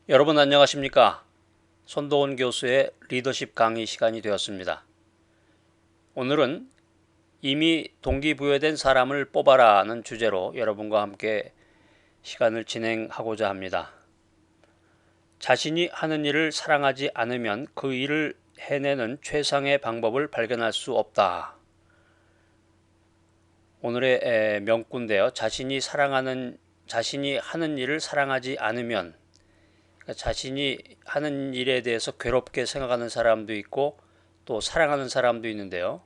여러분 안녕하십니까? 손도원 교수의 리더십 강의 시간이 되었습니다. 오늘은 이미 동기부여된 사람을 뽑아라는 주제로 여러분과 함께 시간을 진행하고자 합니다. 자신이 하는 일을 사랑하지 않으면 그 일을 해내는 최상의 방법을 발견할 수 없다. 오늘의 명구인데요. 자신이 하는 일을 사랑하지 않으면, 그러니까 자신이 하는 일에 대해서 괴롭게 생각하는 사람도 있고 또 사랑하는 사람도 있는데요.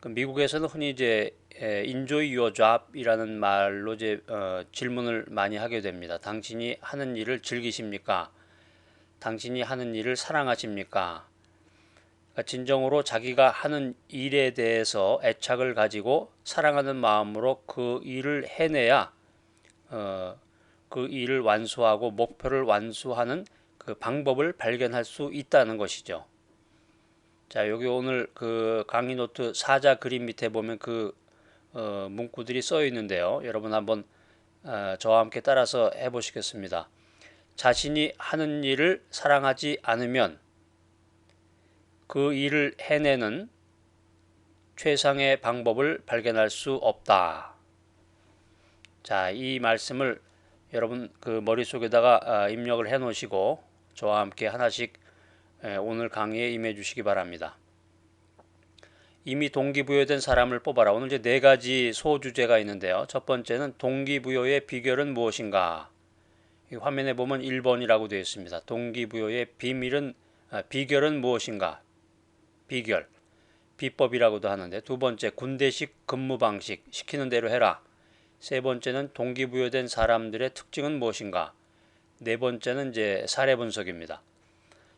미국에서는 흔히 이제 enjoy your job이라는 말로 이제 질문을 많이 하게 됩니다. 당신이 하는 일을 즐기십니까? 당신이 하는 일을 사랑하십니까? 그러니까 진정으로 자기가 하는 일에 대해서 애착을 가지고 사랑하는 마음으로 그 일을 해내야 어, 그 일을 완수하고 목표를 완수하는 그 방법을 발견할 수 있다는 것이죠. 자, 여기 오늘 그 강의 노트 사자 그림 밑에 보면 그 문구들이 써 있는데요. 여러분 한번 저와 함께 따라서 해보시겠습니다. 자신이 하는 일을 사랑하지 않으면 그 일을 해내는 최상의 방법을 발견할 수 없다. 자, 이 말씀을 여러분 그 머릿속에다가 입력을 해 놓으시고 저와 함께 하나씩 오늘 강의에 임해 주시기 바랍니다. 이미 동기부여된 사람을 뽑아라. 오늘 이제 네 가지 소주제가 있는데요. 첫 번째는 동기부여의 비결은 무엇인가? 화면에 보면 1번이라고 되어 있습니다. 동기부여의 비결은 무엇인가? 비결. 비법이라고도 하는데, 두 번째 군대식 근무 방식, 시키는 대로 해라. 세 번째는 동기부여된 사람들의 특징은 무엇인가? 네 번째는 이제 사례 분석입니다.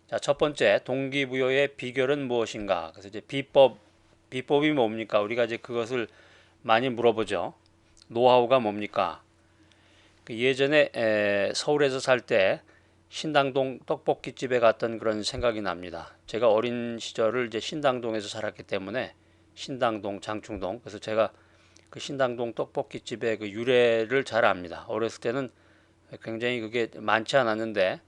자, 첫 번째 동기부여의 비결은 무엇인가? 그래서 이제 비법이 뭡니까? 우리가 이제 그것을 많이 물어보죠. 노하우가 뭡니까? 예전에 서울에서 살 때 신당동 떡볶이집에 갔던 그런 생각이 납니다. 제가 어린 시절을 이제 신당동에서 살았기 때문에 신당동, 장충동. 그래서 제가 그 신당동 떡볶이집의 그 유래를 잘 압니다. 어렸을 때는 굉장히 그게 많지 않았는데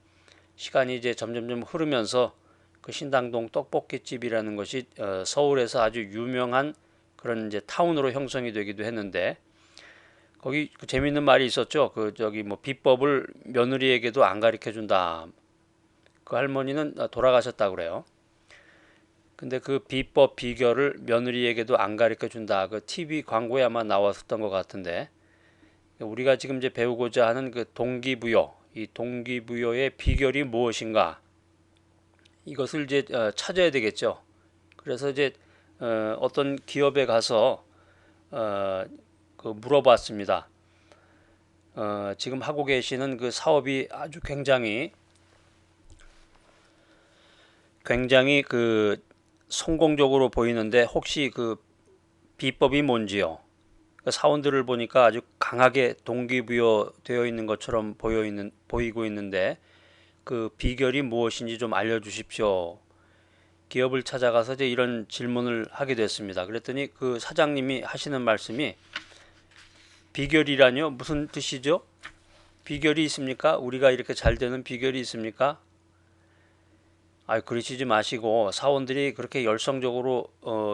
시간이 이제 점점점 흐르면서 그 신당동 떡볶이집이라는 것이 서울에서 아주 유명한 그런 이제 타운으로 형성이 되기도 했는데 거기 그 재밌는 말이 있었죠. 그 저기 뭐 비법을 며느리에게도 안 가르쳐 준다. 그 할머니는 돌아가셨다 그래요. 근데 그 비법 비결을 며느리에게도 안 가르쳐 준다. 그 TV 광고에 아마 나왔었던 것 같은데 우리가 지금 이제 배우고자 하는 그 동기부여, 이 동기부여의 비결이 무엇인가? 이것을 이제 찾아야 되겠죠. 그래서 이제 어떤 기업에 가서 그 물어봤습니다. 지금 하고 계시는 그 사업이 아주 굉장히 그 성공적으로 보이는데 혹시 그 비법이 뭔지요? 그 사원들을 보니까 아주 강하게 동기부여 되어 있는 것처럼 보이고 있는데 그 비결이 무엇인지 좀 알려주십시오. 기업을 찾아가서 이제 이런 질문을 하게 됐습니다. 그랬더니 그 사장님이 하시는 말씀이 비결이라뇨? 무슨 뜻이죠? 비결이 있습니까? 우리가 이렇게 잘 되는 비결이 있습니까? 그러시지 마시고 사원들이 그렇게 열성적으로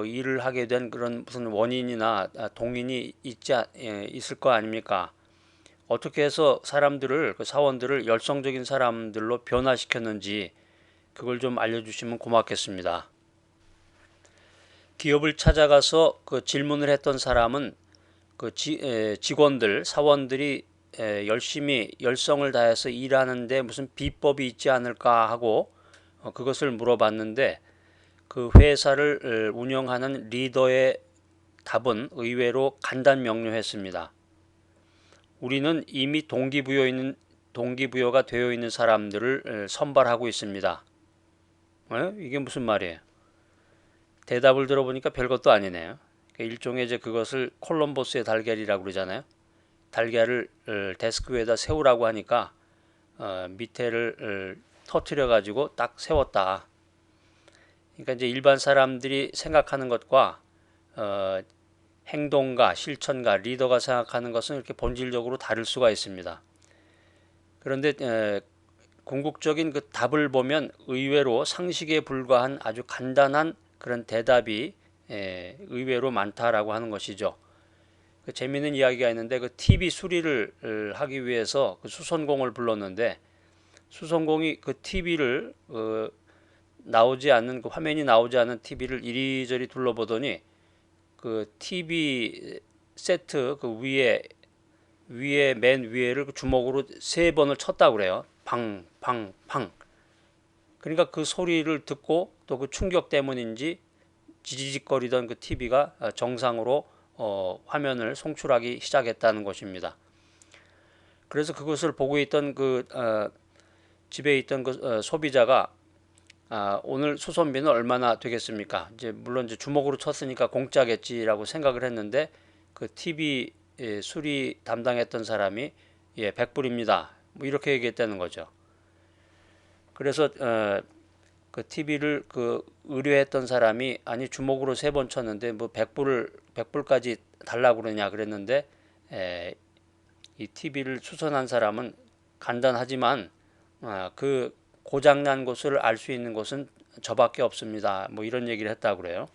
일을 하게 된 그런 무슨 원인이나 동인이 있을 거 아닙니까? 어떻게 해서 그 사원들을 열성적인 사람들로 변화시켰는지 그걸 좀 알려주시면 고맙겠습니다. 기업을 찾아가서 그 질문을 했던 사람은 그 직원들, 사원들이 열심히 열성을 다해서 일하는데 무슨 비법이 있지 않을까 하고 그것을 물어봤는데 그 회사를 운영하는 리더의 답은 의외로 간단명료했습니다. 우리는 이미 동기부여가 되어 있는 사람들을 선발하고 있습니다. 이게 무슨 말이에요? 대답을 들어보니까 별것도 아니네요. 일종의 이제 그것을 콜럼버스의 달걀이라고 그러잖아요. 달걀을 데스크 위에다 세우라고 하니까 밑에를 터트려 가지고 딱 세웠다. 그러니까 이제 일반 사람들이 생각하는 것과 행동가, 실천가, 리더가 생각하는 것은 이렇게 본질적으로 다를 수가 있습니다. 그런데 궁극적인 그 답을 보면 의외로 상식에 불과한 아주 간단한 그런 대답이 의외로 많다라고 하는 것이죠. 그 재미있는 이야기가 있는데 그 TV 수리를 하기 위해서 그 수선공을 불렀는데 수선공이 그 TV를 나오지 않는 그 화면이 나오지 않는 TV를 이리저리 둘러보더니 그 TV 세트 그 위에 맨 위에를 그 주먹으로 3번을 쳤다고 그래요. 팡, 팡, 팡. 그러니까 그 소리를 듣고 또 그 충격 때문인지 지지직거리던 그 TV가 정상으로 화면을 송출하기 시작했다는 것입니다. 그래서 그것을 보고 있던 집에 있던 소비자가 오늘 수선비는 얼마나 되겠습니까? 이제 물론 이제 주먹으로 쳤으니까 공짜겠지라고 생각을 했는데 그 TV 수리 담당했던 사람이 100불입니다. 뭐 이렇게 얘기했다는 거죠. 그래서 그 TV를 의뢰했던 사람이 아니 주먹으로 3번 쳤는데 뭐 100불까지 달라고 그러냐 그랬는데 이 TV를 수선한 사람은 간단하지만 그 고장난 것을 알 수 있는 것은 저밖에 없습니다. 뭐 이런 얘기를 했다고 그래요.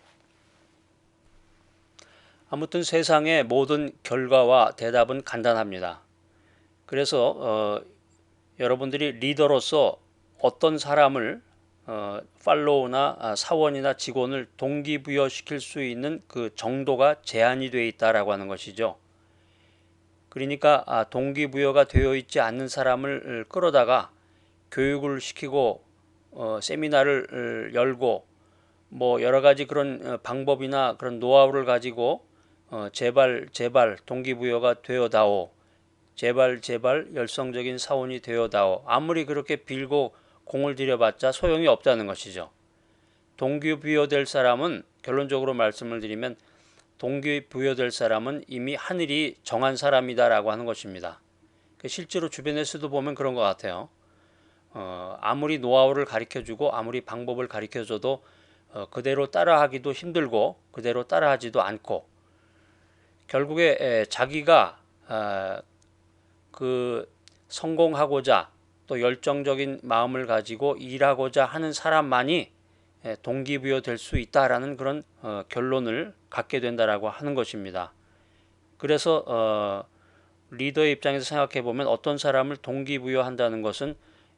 아무튼 세상의 모든 결과와 대답은 간단합니다. 그래서 여러분들이 리더로서 어떤 사람을 팔로우나 사원이나 직원을 동기부여시킬 수 있는 그 정도가 제한이 되어 있다라고 하는 것이죠. 그러니까 동기부여가 되어 있지 않는 사람을 끌어다가 교육을 시키고 세미나를 열고 뭐 여러 가지 그런 방법이나 그런 노하우를 가지고 제발 동기부여가 되어다오. 제발 열성적인 사원이 되어다오. 아무리 그렇게 빌고 공을 들여봤자 소용이 없다는 것이죠. 동기부여될 사람은 결론적으로 말씀을 드리면 동기부여될 사람은 이미 하늘이 정한 사람이다라고 하는 것입니다. 실제로 주변에서도 보면 그런 것 같아요. 아무리 노하우를 가르쳐주고 아무리 방법을 가르쳐줘도 그대로 따라하기도 힘들고 그대로 따라하지도 않고 결국에 자기가 그 성공하고자 또 열정적인 마음을 가지고 일하고자 하는 사람만이 동기부여 될 수 있다라는 그런 결론을 갖게 된다라고 하는 것입니다. 그래서 리더의 입장에서 생각해 보면 어떤 사람을 동기부여한다는 것은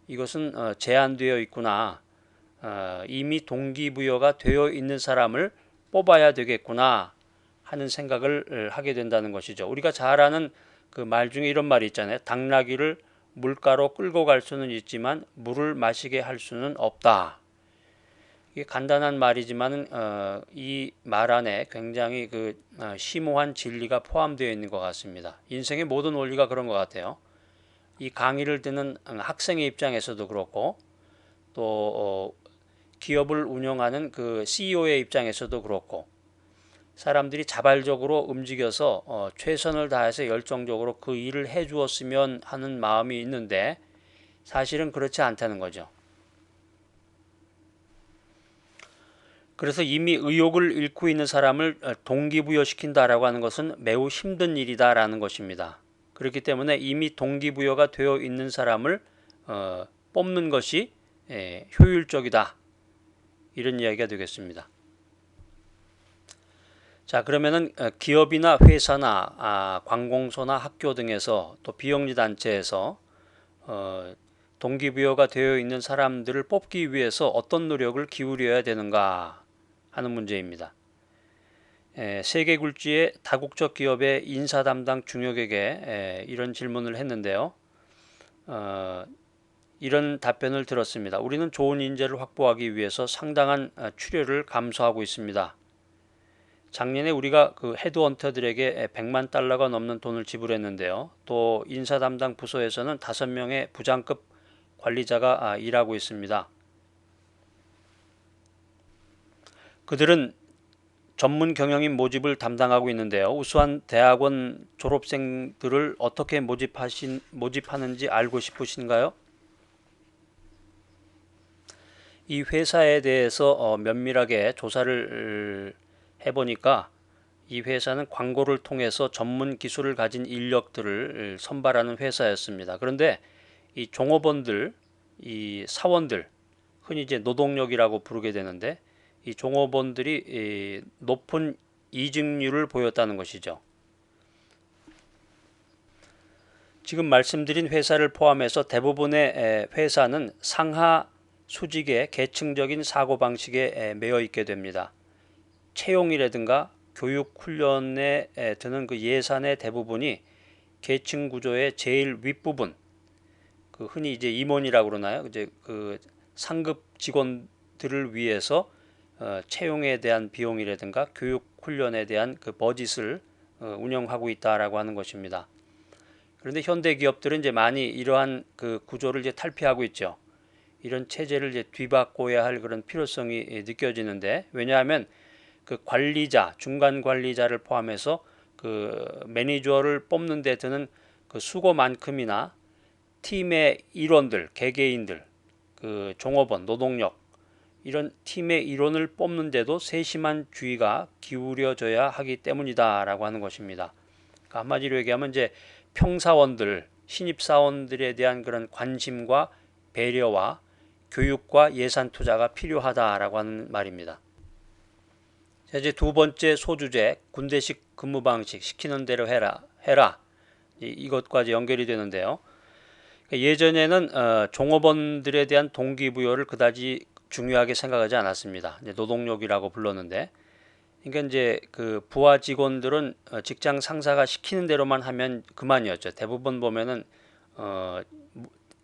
이것은 제한되어 있구나. 이미 동기부여가 되어 있는 사람을 뽑아야 되겠구나 하는 생각을 하게 된다는 것이죠. 우리가 잘 아는 그 말 중에 이런 말이 있잖아요. 당나귀를 물가로 끌고 갈 수는 있지만 물을 마시게 할 수는 없다. 이게 간단한 말이지만 이 말 안에 굉장히 심오한 진리가 포함되어 있는 것 같습니다. 인생의 모든 원리가 그런 것 같아요. 이 강의를 듣는 학생의 입장에서도 그렇고 또 기업을 운영하는 그 CEO의 입장에서도 그렇고 사람들이 자발적으로 움직여서 최선을 다해서 열정적으로 그 일을 해주었으면 하는 마음이 있는데 사실은 그렇지 않다는 거죠. 그래서 이미 의욕을 잃고 있는 사람을 동기부여시킨다라고 하는 것은 매우 힘든 일이다라는 것입니다. 그렇기 때문에 이미 동기부여가 되어 있는 사람을 뽑는 것이 효율적이다. 이런 이야기가 되겠습니다. 자, 그러면은 기업이나 회사나 관공서나 학교 등에서 또 비영리 단체에서 동기부여가 되어 있는 사람들을 뽑기 위해서 어떤 노력을 기울여야 되는가 하는 문제입니다. 세계 굴지의 다국적 기업의 인사 담당 중역에게 이런 질문을 했는데요. 이런 답변을 들었습니다. 우리는 좋은 인재를 확보하기 위해서 상당한 출혈을 감수하고 있습니다. 작년에 우리가 그 헤드헌터들에게 100만 달러가 넘는 돈을 지불했는데요. 또 인사 담당 부서에서는 5명의 부장급 관리자가 일하고 있습니다. 그들은 전문 경영인 모집을 담당하고 있는데요. 우수한 대학원 졸업생들을 어떻게 모집하는지 알고 싶으신가요? 이 회사에 대해서 면밀하게 조사를 해보니까 이 회사는 광고를 통해서 전문 기술을 가진 인력들을 선발하는 회사였습니다. 그런데 이 종업원들 이 사원들, 흔히 이제 노동력이라고 부르게 되는데, 이 종업원들이 높은 이직률을 보였다는 것이죠. 지금 말씀드린 회사를 포함해서 대부분의 회사는 상하 수직의 계층적인 사고방식에 매여 있게 됩니다. 채용이라든가 교육 훈련에 드는 그 예산의 대부분이 계층 구조의 제일 윗부분, 그 흔히 이제 임원이라고 그러나요? 이제 그 상급 직원들을 위해서 채용에 대한 비용이라든가 교육 훈련에 대한 그 버짓을 운영하고 있다라고 하는 것입니다. 그런데 현대 기업들은 이제 많이 이러한 그 구조를 이제 탈피하고 있죠. 이런 체제를 이제 뒤바꿔야 할 그런 필요성이 느껴지는데, 왜냐하면 그 관리자, 중간 관리자를 포함해서 그 매니저를 뽑는 데 드는 그 수고만큼이나 팀의 일원들, 개개인들, 그 종업원, 노동력, 이런 팀의 일원을 뽑는데도 세심한 주의가 기울여져야 하기 때문이다라고 하는 것입니다. 그러니까 한마디로 얘기하면 이제 평사원들, 신입사원들에 대한 그런 관심과 배려와 교육과 예산 투자가 필요하다라고 하는 말입니다. 자, 이제 두 번째 소주제, 군대식 근무 방식, 시키는 대로 해라. 이것과 이제 연결이 되는데요. 예전에는 종업원들에 대한 동기부여를 그다지 중요하게 생각하지 않았습니다. 이제 노동력이라고 불렀는데, 그러니까 이제 그 부하 직원들은 직장 상사가 시키는 대로만 하면 그만이었죠. 대부분 보면은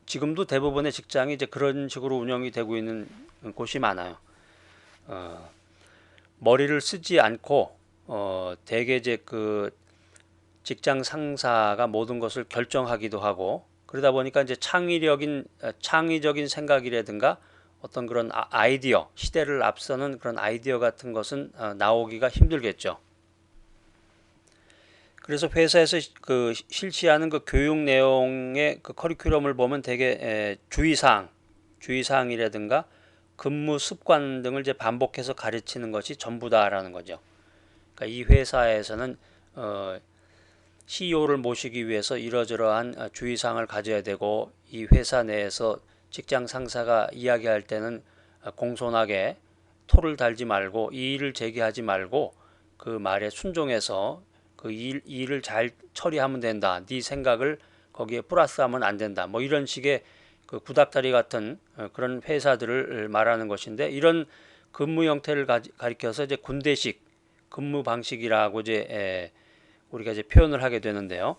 지금도 대부분의 직장이 이제 그런 식으로 운영이 되고 있는 곳이 많아요. 머리를 쓰지 않고 대개 이제 그 직장 상사가 모든 것을 결정하기도 하고, 그러다 보니까 이제 창의적인 생각이라든가 어떤 그런 아이디어, 시대를 앞서는 그런 아이디어 같은 것은 나오기가 힘들겠죠. 그래서 회사에서 그 실시하는 그 교육 내용의 그 커리큘럼을 보면 되게 주의사항이라든가 근무 습관 등을 이제 반복해서 가르치는 것이 전부다라는 거죠. 그러니까 이 회사에서는 CEO를 모시기 위해서 이러저러한 주의사항을 가져야 되고, 이 회사 내에서 직장 상사가 이야기할 때는 공손하게 토를 달지 말고 이의를 제기하지 말고 그 말에 순종해서 그 일을 잘 처리하면 된다. 네 생각을 거기에 플러스하면 안 된다. 뭐 이런 식의 그 구닥다리 같은 그런 회사들을 말하는 것인데, 이런 근무 형태를 가리켜서 이제 군대식 근무 방식이라고 이제 우리가 이제 표현을 하게 되는데요.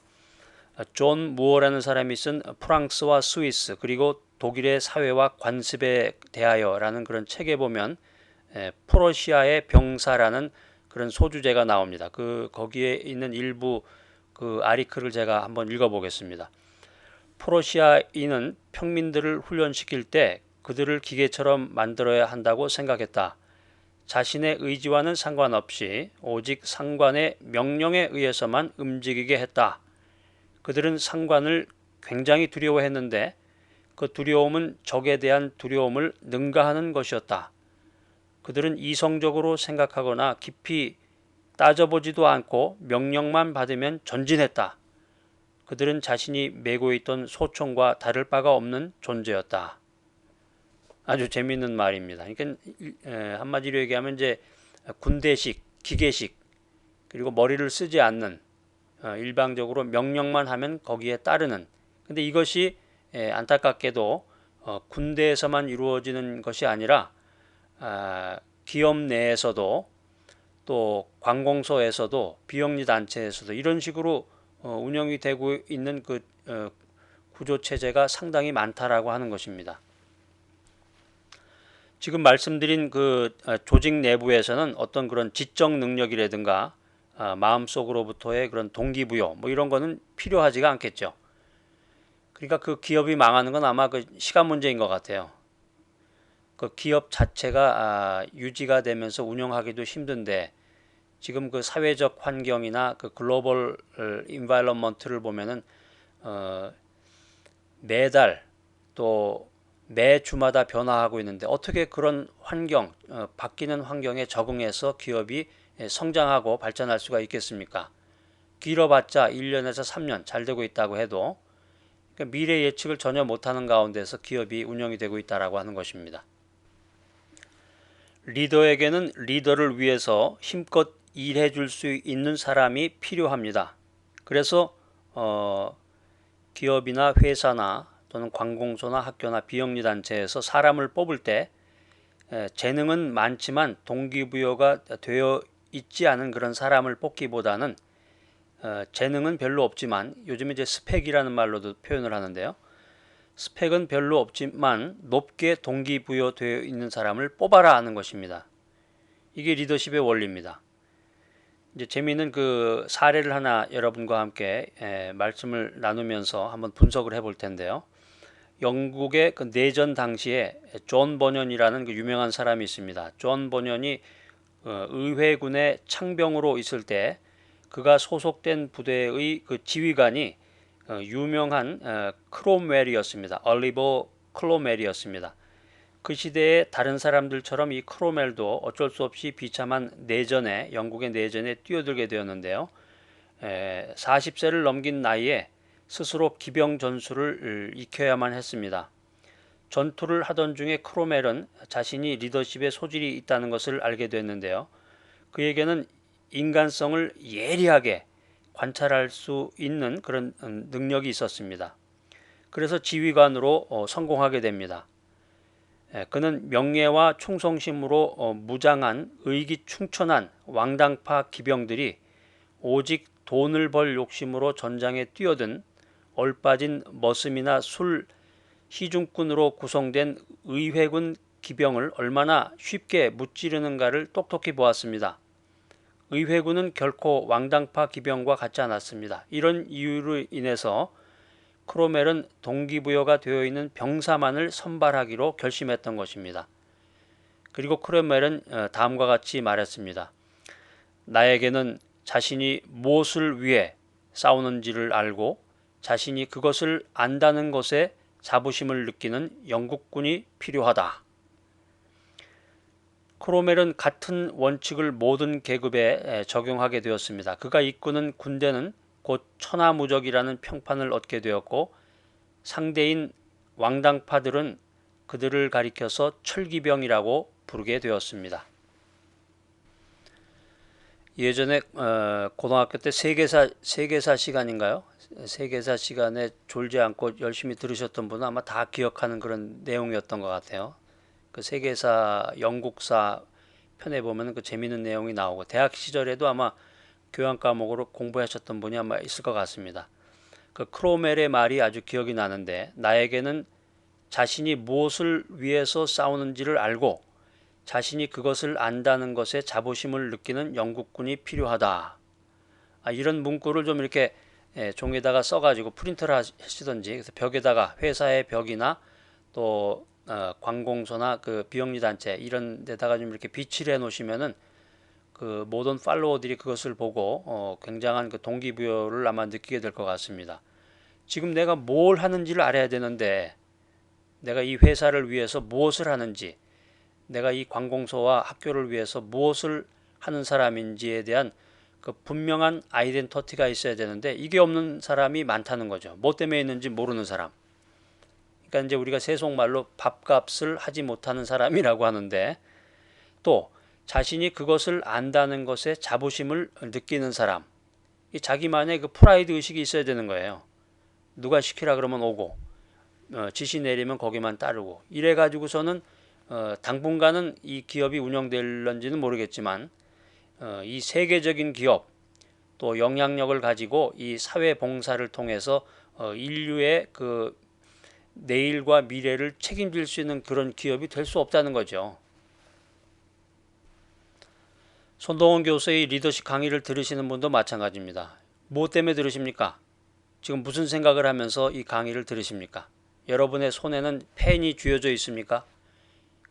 존 무어라는 사람이 쓴 프랑스와 스위스 그리고 독일의 사회와 관습에 대하여라는 그런 책에 보면 프러시아의 병사라는 그런 소주제가 나옵니다. 거기에 있는 일부 그 아리크를 제가 한번 읽어보겠습니다. 프러시아인은 평민들을 훈련시킬 때 그들을 기계처럼 만들어야 한다고 생각했다. 자신의 의지와는 상관없이 오직 상관의 명령에 의해서만 움직이게 했다. 그들은 상관을 굉장히 두려워했는데 그 두려움은 적에 대한 두려움을 능가하는 것이었다. 그들은 이성적으로 생각하거나 깊이 따져보지도 않고 명령만 받으면 전진했다. 그들은 자신이 메고 있던 소총과 다를 바가 없는 존재였다. 아주 재미있는 말입니다. 그러니까 한마디로 얘기하면 이제 군대식, 기계식, 그리고 머리를 쓰지 않는, 일방적으로 명령만 하면 거기에 따르는. 근데 이것이 안타깝게도 군대에서만 이루어지는 것이 아니라 기업 내에서도 또 관공서에서도 비영리 단체에서도 이런 식으로 운영이 되고 있는 그 구조 체제가 상당히 많다라고 하는 것입니다. 지금 말씀드린 그 조직 내부에서는 어떤 그런 지적 능력이라든가 마음속으로부터의 그런 동기부여 뭐 이런 거는 필요하지가 않겠죠. 그러니까 그 기업이 망하는 건 아마 그 시간 문제인 것 같아요. 그 기업 자체가 유지가 되면서 운영하기도 힘든데, 지금 그 사회적 환경이나 그 글로벌 인바이런먼트를 보면은 매달 또 매 주마다 변화하고 있는데 어떻게 그런 환경, 바뀌는 환경에 적응해서 기업이 성장하고 발전할 수가 있겠습니까? 길어봤자 1년에서 3년 잘 되고 있다고 해도 그러니까 미래 예측을 전혀 못하는 가운데서 기업이 운영이 되고 있다라고 하는 것입니다. 리더에게는 리더를 위해서 힘껏 일해 줄 수 있는 사람이 필요합니다. 그래서 기업이나 회사나 또는 관공서나 학교나 비영리 단체에서 사람을 뽑을 때 재능은 많지만 동기부여가 되어 있지 않은 그런 사람을 뽑기보다는 재능은 별로 없지만 요즘 이제 스펙이라는 말로도 표현을 하는데요. 스펙은 별로 없지만 높게 동기부여되어 있는 사람을 뽑아라 하는 것입니다. 이게 리더십의 원리입니다. 이제 재미있는 그 사례를 하나 여러분과 함께 말씀을 나누면서 한번 분석을 해볼 텐데요. 영국의 그 내전 당시에 존 버년이라는 그 유명한 사람이 있습니다. 존 버년이 의회군의 창병으로 있을 때 그가 소속된 부대의 그 지휘관이 유명한 크롬웰이었습니다. 올리버 크롬웰이었습니다. 그 시대에 다른 사람들처럼 이 크롬웰도 어쩔 수 없이 비참한 내전에 영국의 내전에 뛰어들게 되었는데요. 40세를 넘긴 나이에 스스로 기병 전술을 익혀야만 했습니다. 전투를 하던 중에 크롬웰은 자신이 리더십의 소질이 있다는 것을 알게 됐는데요. 그에게는 인간성을 예리하게 관찰할 수 있는 그런 능력이 있었습니다. 그래서 지휘관으로 성공하게 됩니다. 그는 명예와 충성심으로 무장한 의기충천한 왕당파 기병들이 오직 돈을 벌 욕심으로 전장에 뛰어든 얼빠진 머슴이나 술 희중꾼으로 구성된 의회군 기병을 얼마나 쉽게 무찌르는가를 똑똑히 보았습니다. 의회군은 결코 왕당파 기병과 같지 않았습니다. 이런 이유로 인해서 크롬웰은 동기부여가 되어 있는 병사만을 선발하기로 결심했던 것입니다. 그리고 크롬웰은 다음과 같이 말했습니다. 나에게는 자신이 무엇을 위해 싸우는지를 알고 자신이 그것을 안다는 것에 자부심을 느끼는 영국군이 필요하다. 크롬웰은 같은 원칙을 모든 계급에 적용하게 되었습니다. 그가 이끄는 군대는 곧 천하무적이라는 평판을 얻게 되었고 상대인 왕당파들은 그들을 가리켜서 철기병이라고 부르게 되었습니다. 예전에 고등학교 때 세계사 시간인가요? 세계사 시간에 졸지 않고 열심히 들으셨던 분은 아마 다 기억하는 그런 내용이었던 것 같아요. 그 세계사, 영국사 편에 보면 그 재미있는 내용이 나오고 대학 시절에도 아마 교양 과목으로 공부하셨던 분이 아마 있을 것 같습니다. 그 크롬웰의 말이 아주 기억이 나는데 나에게는 자신이 무엇을 위해서 싸우는지를 알고 자신이 그것을 안다는 것에 자부심을 느끼는 영국군이 필요하다. 이런 문구를 좀 이렇게 종에다가 써가지고 프린트를 하시던지 그래서 벽에다가 회사의 벽이나 또 관공서나 그 비영리 단체 이런 데다가 좀 이렇게 비치를 해 놓으시면은 그 모든 팔로워들이 그것을 보고 굉장한 그 동기부여를 아마 느끼게 될 것 같습니다. 지금 내가 뭘 하는지를 알아야 되는데 내가 이 회사를 위해서 무엇을 하는지 내가 이 관공서와 학교를 위해서 무엇을 하는 사람인지에 대한 그 분명한 아이덴티티가 있어야 되는데 이게 없는 사람이 많다는 거죠. 뭐 때문에 있는지 모르는 사람. 그러니까 이제 우리가 세속말로 밥값을 하지 못하는 사람이라고 하는데 또 자신이 그것을 안다는 것에 자부심을 느끼는 사람. 이 자기만의 그 프라이드 의식이 있어야 되는 거예요. 누가 시키라 그러면 오고 지시 내리면 거기만 따르고 이래 가지고서는 당분간은 이 기업이 운영될런지는 모르겠지만 이 세계적인 기업 또 영향력을 가지고 이 사회 봉사를 통해서 인류의 그 내일과 미래를 책임질 수 있는 그런 기업이 될 수 없다는 거죠. 손동원 교수의 리더십 강의를 들으시는 분도 마찬가지입니다. 뭐 때문에 들으십니까? 지금 무슨 생각을 하면서 이 강의를 들으십니까? 여러분의 손에는 펜이 쥐어져 있습니까?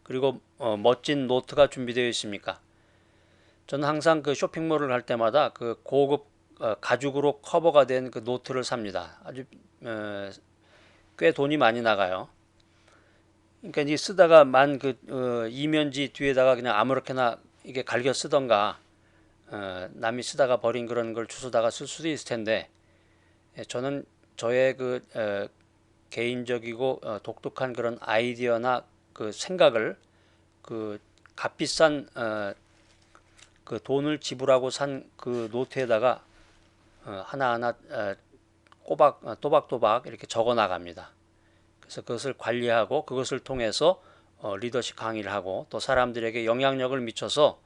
그리고 멋진 노트가 준비되어 있습니까? 저는 항상 그 쇼핑몰을 갈 때마다 그 고급 가죽으로 커버가 된 그 노트를 삽니다. 아주 꽤 돈이 많이 나가요. 그러니까 이제 쓰다가 이면지 뒤에다가 그냥 아무렇게나 이게 갈겨 쓰던가 남이 쓰다가 버린 그런 걸 주워다가 쓸 수도 있을 텐데 저는 저의 그 개인적이고 독특한 그런 아이디어나 그 생각을 그 값비싼 그 돈을 지불하고 산 그 노트에다가 하나하나 또박또박 이렇게 적어 나갑니다. 그래서 그것을 관리하고 그것을 통해서 리더십 강의를 하고 또 사람들에게 영향력을 미쳐서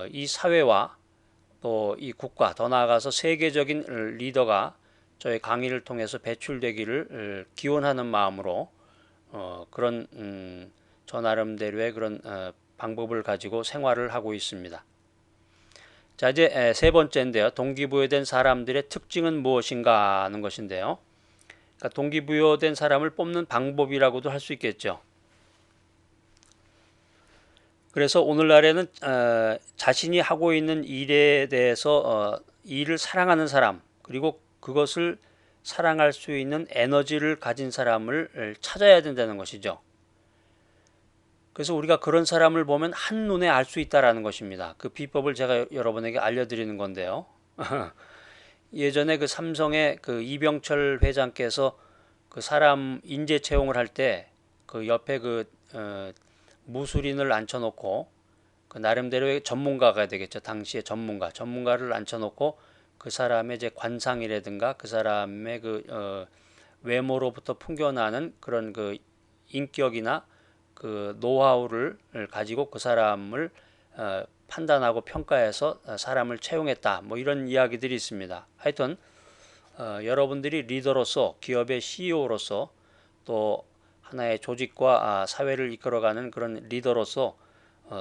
이 사회와 또 이 국가 더 나아가서 세계적인 리더가 저의 강의를 통해서 배출되기를 기원하는 마음으로 그런 저 나름대로의 그런 방법을 가지고 생활을 하고 있습니다. 자, 이제 세 번째인데요. 동기부여된 사람들의 특징은 무엇인가 하는 것인데요. 그러니까 동기부여된 사람을 뽑는 방법이라고도 할 수 있겠죠. 그래서 오늘날에는 자신이 하고 있는 일에 대해서 일을 사랑하는 사람, 그리고 그것을 사랑할 수 있는 에너지를 가진 사람을 찾아야 된다는 것이죠. 그래서 우리가 그런 사람을 보면 한눈에 알 수 있다라는 것입니다. 그 비법을 제가 여러분에게 알려드리는 건데요. 예전에 그 삼성의 그 이병철 회장께서 그 사람 인재 채용을 할 때 그 옆에 그 무술인을 앉혀놓고 그 나름대로의 전문가가 되겠죠. 당시의 전문가를 앉혀놓고 그 사람의 이제 관상이라든가 그 사람의 그 외모로부터 풍겨나는 그런 그 인격이나 그 노하우를 가지고 그 사람을 판단하고 평가해서 사람을 채용했다. 뭐 이런 이야기들이 있습니다. 하여튼 여러분들이 리더로서 기업의 CEO로서 또 하나의 조직과 사회를 이끌어가는 그런 리더로서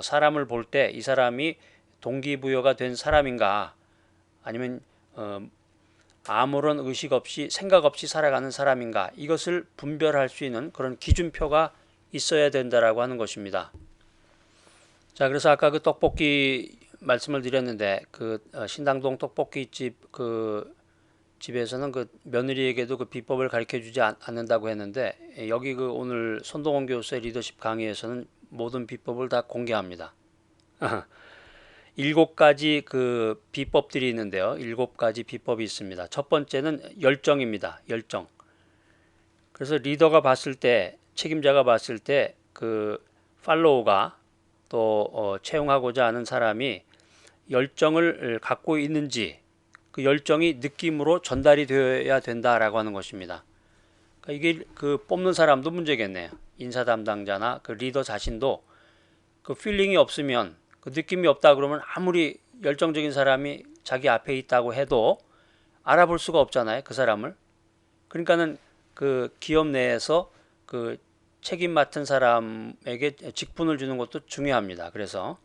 사람을 볼 때 이 사람이 동기부여가 된 사람인가 아니면 아무런 의식 없이 생각 없이 살아가는 사람인가 이것을 분별할 수 있는 그런 기준표가 있어야 된다라고 하는 것입니다. 자, 그래서 아까 그 떡볶이 말씀을 드렸는데 그 신당동 떡볶이집 그 집에서는 그 며느리에게도 그 비법을 가르쳐 주지 않는다고 했는데 여기 그 오늘 손동원 교수의 리더십 강의에서는 모든 비법을 다 공개합니다. 7가지 그 비법들이 있는데요. 7가지 비법이 있습니다. 첫 번째는 열정입니다. 열정. 그래서 리더가 봤을 때 책임자가 봤을 때 그 팔로우가 또 채용하고자 하는 사람이 열정을 갖고 있는지 그 열정이 느낌으로 전달이 되어야 된다라고 하는 것입니다. 그러니까 이게 그 뽑는 사람도 문제겠네요. 인사 담당자나 그 리더 자신도 그 필링이 없으면 그 느낌이 없다 그러면 아무리 열정적인 사람이 자기 앞에 있다고 해도 알아볼 수가 없잖아요. 그 사람을. 그러니까는 그 기업 내에서 그 책임 맡은 사람에게 직분을 주는 것도 중요합니다. 그래서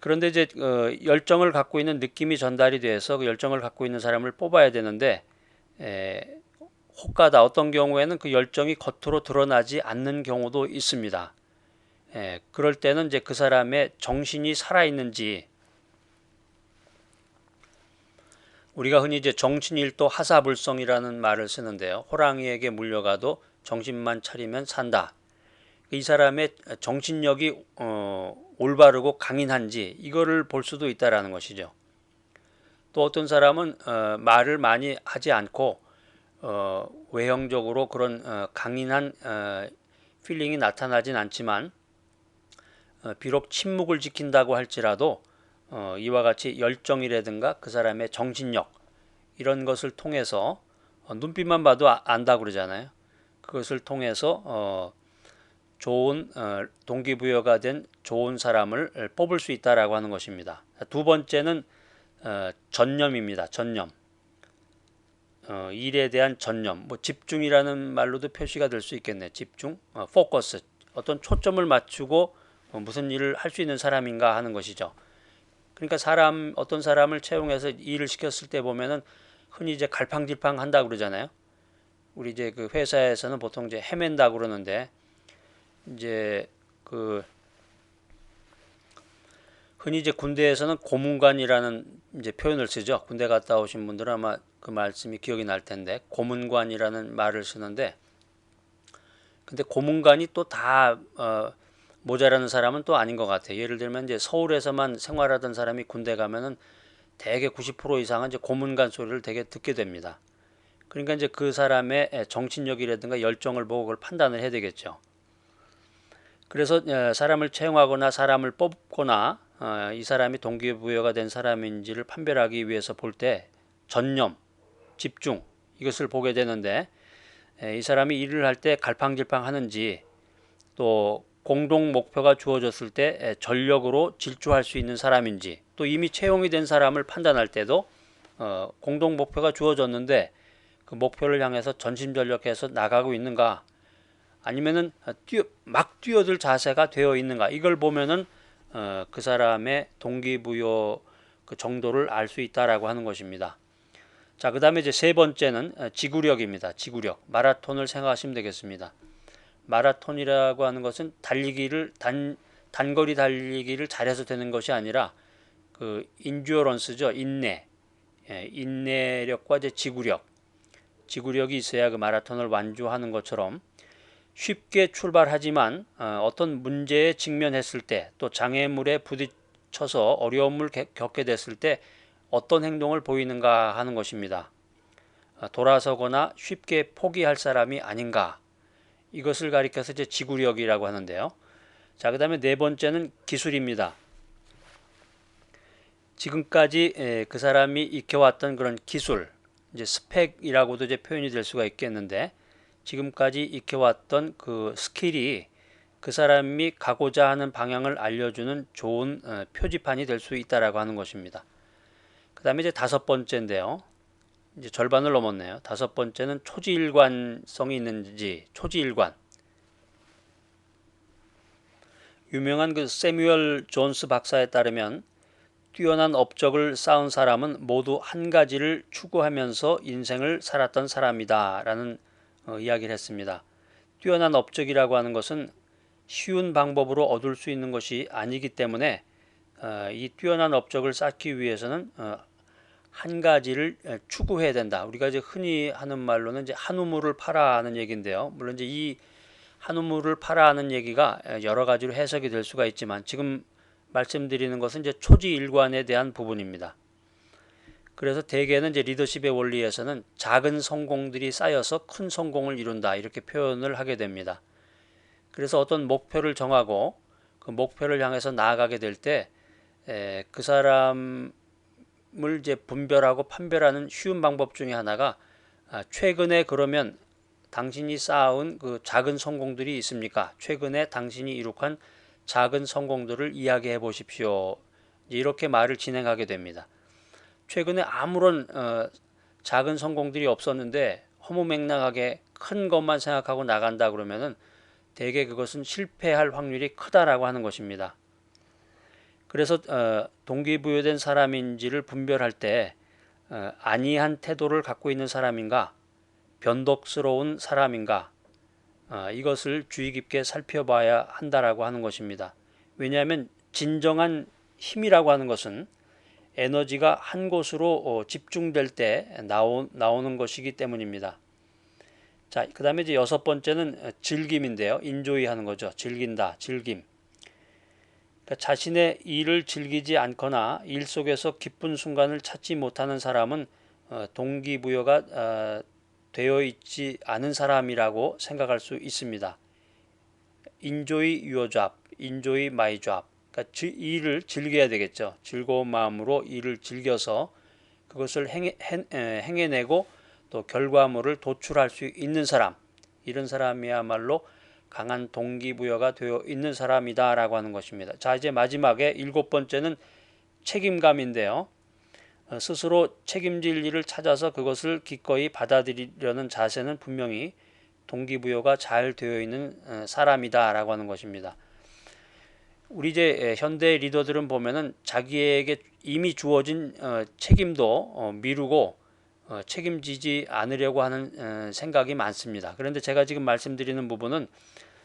그런데 이제 열정을 갖고 있는 느낌이 전달이 돼서 그 열정을 갖고 있는 사람을 뽑아야 되는데 혹가다 어떤 경우에는 그 열정이 겉으로 드러나지 않는 경우도 있습니다. 그럴 때는 이제 그 사람의 정신이 살아 있는지 우리가 흔히 이제 정신일도 하사불성이라는 말을 쓰는데요. 호랑이에게 물려가도 정신만 차리면 산다. 이 사람의 정신력이 올바르고 강인한지 이거를 볼 수도 있다라는 것이죠. 또 어떤 사람은 말을 많이 하지 않고 외형적으로 그런 강인한 필링이 나타나진 않지만 비록 침묵을 지킨다고 할지라도 이와 같이 열정이라든가 그 사람의 정신력 이런 것을 통해서 눈빛만 봐도 안다 그러잖아요. 그것을 통해서 좋은 동기부여가 된 좋은 사람을 뽑을 수 있다라고 하는 것입니다. 두 번째는 전념입니다. 전념. 일에 대한 전념. 뭐 집중이라는 말로도 표시가 될 수 있겠네. 집중, 포커스. 어떤 초점을 맞추고 무슨 일을 할 수 있는 사람인가 하는 것이죠. 그러니까 어떤 사람을 채용해서 일을 시켰을 때 보면은 흔히 이제 갈팡질팡 한다 그러잖아요. 우리 이제 그 회사에서는 보통 이제 헤맨다 그러는데 이제 그 흔히 이제 군대에서는 고문관이라는 이제 표현을 쓰죠. 군대 갔다 오신 분들은 아마 그 말씀이 기억이 날 텐데 고문관이라는 말을 쓰는데 근데 고문관이 또 다 모자라는 사람은 또 아닌 것 같아요. 예를 들면 이제 서울에서만 생활하던 사람이 군대 가면은 대개 90% 이상은 이제 고문관 소리를 되게 듣게 됩니다. 그러니까 이제 그 사람의 정신력이라든가 열정을 보고 그걸 판단을 해야 되겠죠. 그래서 사람을 채용하거나 사람을 뽑거나 이 사람이 동기부여가 된 사람인지를 판별하기 위해서 볼 때 전념, 집중 이것을 보게 되는데 이 사람이 일을 할 때 갈팡질팡 하는지 또 공동 목표가 주어졌을 때 전력으로 질주할 수 있는 사람인지 또 이미 채용이 된 사람을 판단할 때도 공동 목표가 주어졌는데 그 목표를 향해서 전심전력해서 나가고 있는가 아니면은 막 뛰어들 자세가 되어 있는가 이걸 보면은 그 사람의 동기부여 그 정도를 알 수 있다라고 하는 것입니다. 자, 그다음에 이제 세 번째는 지구력입니다. 지구력. 마라톤을 생각하시면 되겠습니다. 마라톤이라고 하는 것은 달리기를 단거리 달리기를 잘해서 되는 것이 아니라 그 인듀어런스죠. 인내력과 이제 지구력이 있어야 그 마라톤을 완주하는 것처럼 쉽게 출발하지만 어떤 문제에 직면했을 때 또 장애물에 부딪혀서 어려움을 겪게 됐을 때 어떤 행동을 보이는가 하는 것입니다. 돌아서거나 쉽게 포기할 사람이 아닌가 이것을 가리켜서 이제 지구력이라고 하는데요. 자, 그다음에 네 번째는 기술입니다. 지금까지 그 사람이 익혀왔던 그런 기술, 이제 스펙이라고도 이제 표현이 될 수가 있겠는데 지금까지 익혀왔던 그 스킬이 그 사람이 가고자 하는 방향을 알려주는 좋은 표지판이 될 수 있다라고 하는 것입니다. 그 다음에 이제 다섯 번째인데요. 이제 절반을 넘었네요. 다섯 번째는 초지일관성이 있는지, 초지일관. 유명한 그 세뮤얼 존스 박사에 따르면 뛰어난 업적을 쌓은 사람은 모두 한 가지를 추구하면서 인생을 살았던 사람이다 라는 이야기를 했습니다. 뛰어난 업적이라고 하는 것은 쉬운 방법으로 얻을 수 있는 것이 아니기 때문에 이 뛰어난 업적을 쌓기 위해서는 한 가지를 추구해야 된다. 우리가 이제 흔히 하는 말로는 이제 한 우물을 파라 하는 얘기인데요. 물론 이제 이 한 우물을 파라 하는 얘기가 여러 가지로 해석이 될 수가 있지만 지금 말씀드리는 것은 이제 초지일관에 대한 부분입니다. 그래서 대개는 이제 리더십의 원리에서는 작은 성공들이 쌓여서 큰 성공을 이룬다 이렇게 표현을 하게 됩니다. 그래서 어떤 목표를 정하고 그 목표를 향해서 나아가게 될 때 그 사람을 이제 분별하고 판별하는 쉬운 방법 중에 하나가 최근에 그러면 당신이 쌓아온 그 작은 성공들이 있습니까? 최근에 당신이 이룩한 작은 성공들을 이야기해 보십시오. 이렇게 말을 진행하게 됩니다. 최근에 아무런 작은 성공들이 없었는데 허무맹랑하게 큰 것만 생각하고 나간다 그러면은 대개 그것은 실패할 확률이 크다라고 하는 것입니다. 그래서 동기부여된 사람인지를 분별할 때 안이한 태도를 갖고 있는 사람인가 변덕스러운 사람인가 이것을 주의 깊게 살펴봐야 한다라고 하는 것입니다. 왜냐하면 진정한 힘이라고 하는 것은 에너지가 한 곳으로 집중될 때 나오는 것이기 때문입니다. 자, 그 다음에 이제 여섯 번째는 즐김인데요. 인조이 하는 거죠. 즐긴다, 즐김. 그러니까 자신의 일을 즐기지 않거나 일 속에서 기쁜 순간을 찾지 못하는 사람은 동기부여가 되어 있지 않은 사람이라고 생각할 수 있습니다. Enjoy your job, enjoy my job. 그러니까 일을 즐겨야 되겠죠. 즐거운 마음으로 일을 즐겨서 그것을 행해내고 또 결과물을 도출할 수 있는 사람, 이런 사람이야말로 강한 동기부여가 되어 있는 사람이다라고 하는 것입니다. 자, 이제 마지막에 일곱 번째는 책임감인데요. 스스로 책임질 일을 찾아서 그것을 기꺼이 받아들이려는 자세는 분명히 동기부여가 잘 되어 있는 사람이다라고 하는 것입니다. 우리 이제 현대 리더들은 보면은 자기에게 이미 주어진 책임도 미루고 책임지지 않으려고 하는 생각이 많습니다. 그런데 제가 지금 말씀드리는 부분은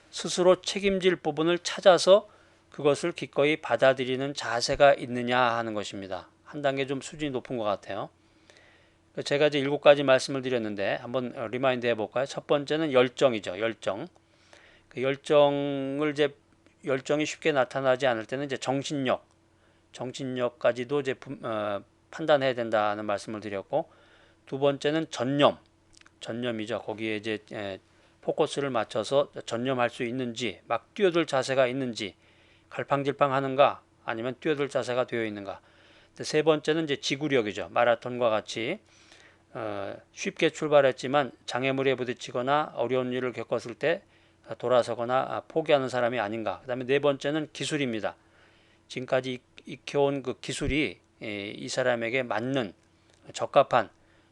스스로 책임질 부분을 찾아서 그것을 기꺼이 받아들이는 자세가 있느냐 하는 것입니다. 한 단계 좀 수준이 높은 것 같아요. 제가 이제 7가지 말씀을 드렸는데 한번 리마인드 해볼까요? 첫 번째는 열정이죠. 열정. 그 열정이 쉽게 나타나지 않을 때는 이제 정신력까지도 이제 판단해야 된다는 말씀을 드렸고, 두 번째는 전념. 전념이죠. 거기에 이제 포커스를 맞춰서 전념할 수 있는지, 막 뛰어들 자세가 있는지, 갈팡질팡 하는가, 아니면 뛰어들 자세가 되어 있는가. 세 번째는 이제 지구력이죠. 마라톤과 같이 쉽게 출발했지만 장애물에 부딪히거나 어려운 일을 겪었을 때 돌아서거나 포기하는 사람이 아닌가. 그 다음에 네 번째는 기술입니다. 지금까지 익혀온 그 기술이 이 사람에게 맞는 적합한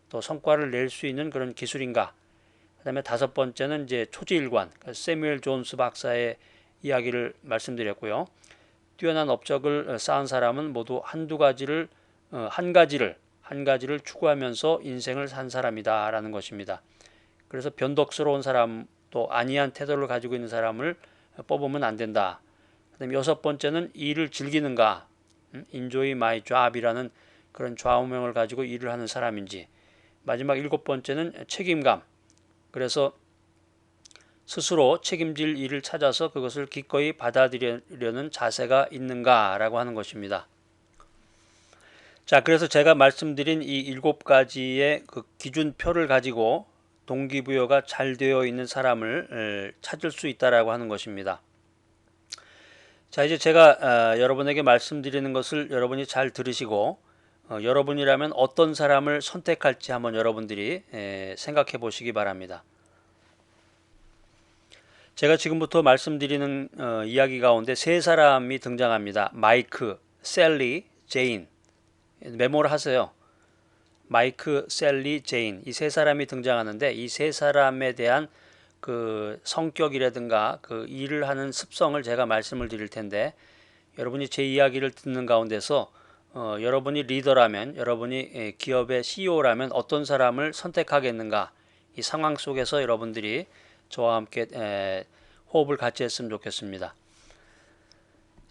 또 성과를 낼 수 있는 그런 기술인가. 그 다음에 다섯 번째는 이제 초지일관, 세뮤엘 존스 박사의 이야기를 말씀드렸고요. 뛰어난 업적을 쌓은 사람은 모두 한 가지를 추구하면서 인생을 산 사람이다라는 것입니다. 그래서 변덕스러운 사람 또 안이한 태도를 가지고 있는 사람을 뽑으면 안 된다. 그다음에 여섯 번째는 일을 즐기는가, enjoy my job이라는 그런 좌우명을 가지고 일을 하는 사람인지. 마지막 일곱 번째는 책임감. 그래서 스스로 책임질 일을 찾아서 그것을 기꺼이 받아들이려는 자세가 있는가라고 하는 것입니다. 자, 그래서 제가 말씀드린 이 일곱 가지의 그 기준표를 가지고 동기부여가 잘 되어 있는 사람을 찾을 수 있다라고 하는 것입니다. 자, 이제 제가 여러분에게 말씀드리는 것을 여러분이 잘 들으시고 여러분이라면 어떤 사람을 선택할지 한번 여러분들이 생각해 보시기 바랍니다. 제가 지금부터 말씀드리는 이야기 가운데 세 사람이 등장합니다. 마이크, 셀리, 제인. 메모를 하세요. 마이크, 셀리, 제인. 이 세 사람이 등장하는데 이 세 사람에 대한 그 성격이라든가 그 일을 하는 습성을 제가 말씀을 드릴 텐데 여러분이 제 이야기를 듣는 가운데서 여러분이 리더라면, 여러분이 기업의 CEO라면 어떤 사람을 선택하겠는가, 이 상황 속에서 여러분들이 저와 함께 호흡을 같이 했으면 좋겠습니다.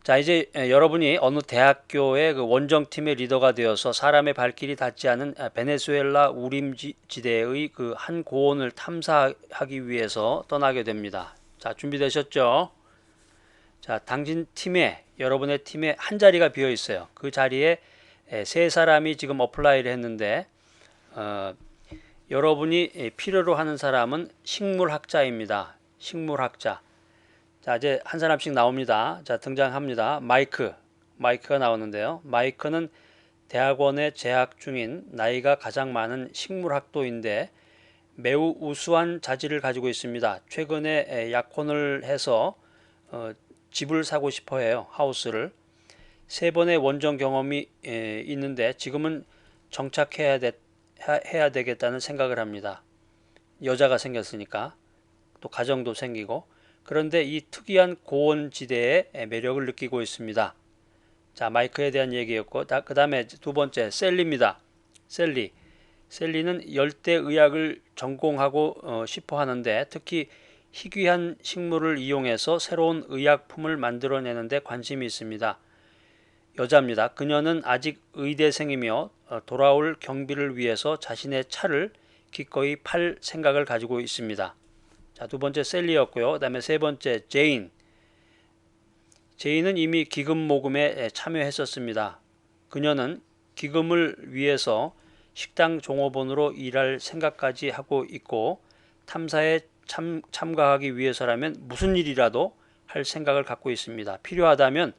자, 이제 여러분이 어느 대학교의 그 원정팀의 리더가 되어서 사람의 발길이 닿지 않은 베네수엘라 우림지대의 그 한 고원을 탐사하기 위해서 떠나게 됩니다. 자, 준비되셨죠? 자, 당신 팀에, 여러분의 팀에 한 자리가 비어 있어요. 그 자리에 세 사람이 지금 어플라이를 했는데 여러분이 필요로 하는 사람은 식물학자입니다. 식물학자. 자, 이제 한 사람씩 나옵니다. 자, 등장합니다. 마이크가 나오는데요. 마이크는 대학원에 재학 중인 나이가 가장 많은 식물학도인데 매우 우수한 자질을 가지고 있습니다. 최근에 약혼을 해서 집을 사고 싶어 해요. 하우스를. 세 번의 원정 경험이 있는데 지금은 정착해야 해야 되겠다는 생각을 합니다. 여자가 생겼으니까 또 가정도 생기고. 그런데 이 특이한 고원지대의 매력을 느끼고 있습니다. 자, 마이크에 대한 얘기였고, 그 다음에 두 번째 셀리입니다. 셀리는 열대의학을 전공하고 싶어 하는데 특히 희귀한 식물을 이용해서 새로운 의약품을 만들어내는데 관심이 있습니다. 여자입니다. 그녀는 아직 의대생이며 돌아올 경비를 위해서 자신의 차를 기꺼이 팔 생각을 가지고 있습니다. 자, 두 번째 셀리였고요. 그 다음에 세 번째 제인은 이미 기금 모금에 참여했었습니다. 그녀는 기금을 위해서 식당 종업원으로 일할 생각까지 하고 있고 탐사에 참가하기 위해서라면 무슨 일이라도 할 생각을 갖고 있습니다. 필요하다면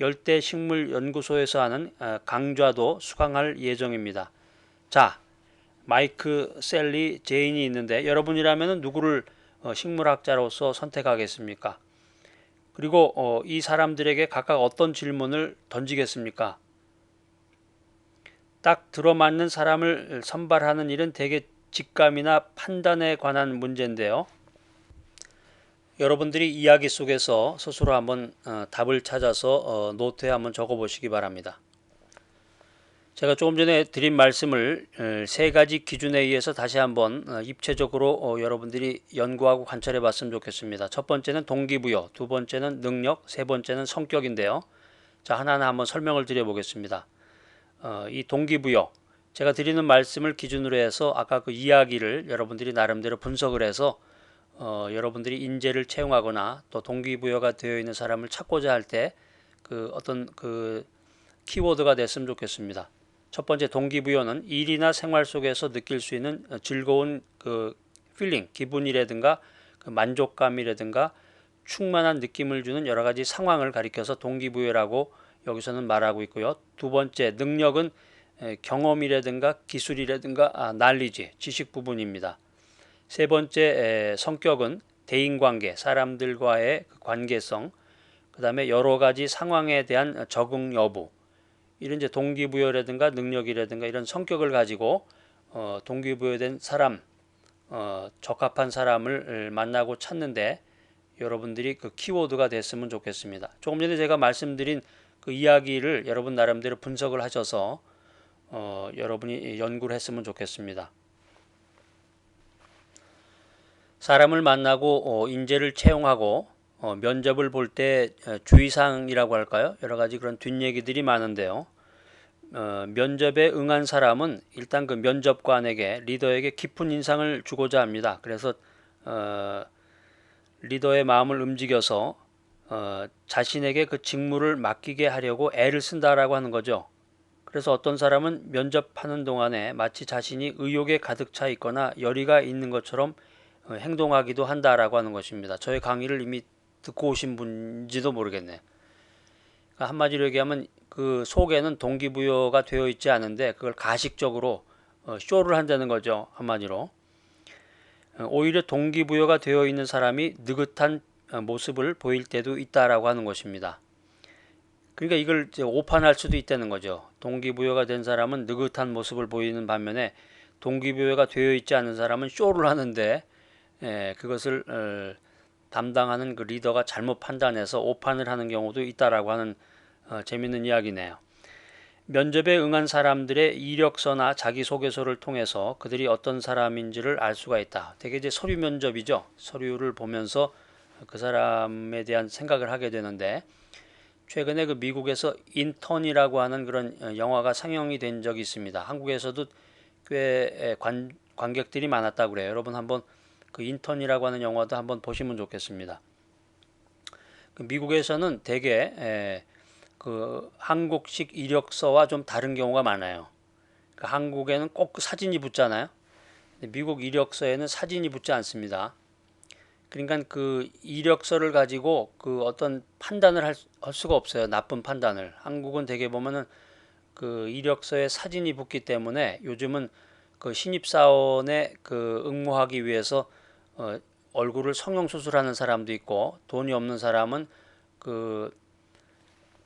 열대식물연구소에서 하는 강좌도 수강할 예정입니다. 자, 마이크, 셀리, 제인이 있는데 여러분이라면 누구를 식물학자로서 선택하겠습니까? 그리고 이 사람들에게 각각 어떤 질문을 던지겠습니까? 딱 들어맞는 사람을 선발하는 일은 대개 직감이나 판단에 관한 문제인데요. 여러분들이 이야기 속에서 스스로 한번 답을 찾아서 노트에 한번 적어보시기 바랍니다. 제가 조금 전에 드린 말씀을 세 가지 기준에 의해서 다시 한번 입체적으로 여러분들이 연구하고 관찰해 봤으면 좋겠습니다. 첫 번째는 동기부여, 두 번째는 능력, 세 번째는 성격인데요. 자, 하나하나 한번 설명을 드려 보겠습니다. 이 동기부여, 제가 드리는 말씀을 기준으로 해서 아까 그 이야기를 여러분들이 나름대로 분석을 해서 여러분들이 인재를 채용하거나 또 동기부여가 되어 있는 사람을 찾고자 할 때 그 어떤 그 키워드가 됐으면 좋겠습니다. 첫 번째 동기부여는 일이나 생활 속에서 느낄 수 있는 즐거운 그 필링, 기분이라든가 그 만족감이라든가 충만한 느낌을 주는 여러 가지 상황을 가리켜서 동기부여라고 여기서는 말하고 있고요. 두 번째 능력은 경험이라든가 기술이라든가 날리지, 지식 부분입니다. 세 번째 성격은 대인관계, 사람들과의 관계성, 그 다음에 여러 가지 상황에 대한 적응 여부, 이런 이제 동기부여라든가 능력이라든가 이런 성격을 가지고 동기부여된 사람, 적합한 사람을 만나고 찾는데 여러분들이 그 키워드가 됐으면 좋겠습니다. 조금 전에 제가 말씀드린 그 이야기를 여러분 나름대로 분석을 하셔서 여러분이 연구를 했으면 좋겠습니다. 사람을 만나고 인재를 채용하고 면접을 볼 때 주의사항이라고 할까요? 여러 가지 그런 뒷얘기들이 많은데요. 면접에 응한 사람은 일단 그 면접관에게 리더에게 깊은 인상을 주고자 합니다. 그래서 리더의 마음을 움직여서 자신에게 그 직무를 맡기게 하려고 애를 쓴다라고 하는 거죠. 그래서 어떤 사람은 면접하는 동안에 마치 자신이 의욕에 가득 차 있거나 열의가 있는 것처럼 행동하기도 한다라고 하는 것입니다. 저의 강의를 이미 듣고 오신 분인지도 모르겠네요. 그러니까 한마디로 얘기하면 그 속에는 동기부여가 되어 있지 않은데 그걸 가식적으로 쇼를 한다는 거죠. 한마디로. 오히려 동기부여가 되어 있는 사람이 느긋한 모습을 보일 때도 있다라고 하는 것입니다. 그러니까 이걸 이제 오판할 수도 있다는 거죠. 동기부여가 된 사람은 느긋한 모습을 보이는 반면에 동기부여가 되어 있지 않은 사람은 쇼를 하는데 그것을 담당하는 그 리더가 잘못 판단해서 오판을 하는 경우도 있다라고 하는 재밌는 이야기네요. 면접에 응한 사람들의 이력서나 자기소개서를 통해서 그들이 어떤 사람인지를 알 수가 있다. 되게 이제 서류 면접이죠. 서류를 보면서 그 사람에 대한 생각을 하게 되는데 최근에 그 미국에서 인턴이라고 하는 그런 영화가 상영이 된 적이 있습니다. 한국에서도 꽤 관객들이 많았다고 그래요. 여러분 한번 그 인턴이라고 하는 영화도 한번 보시면 좋겠습니다. 그 미국에서는 대개 그 한국식 이력서와 좀 다른 경우가 많아요. 그 한국에는 꼭 그 사진이 붙잖아요. 근데 미국 이력서에는 사진이 붙지 않습니다. 그러니까 그 이력서를 가지고 그 어떤 판단을 할 수가 없어요. 나쁜 판단을. 한국은 대개 보면은 그 이력서에 사진이 붙기 때문에 요즘은 그 신입사원에 그 응모하기 위해서 얼굴을 성형수술하는 사람도 있고 돈이 없는 사람은 그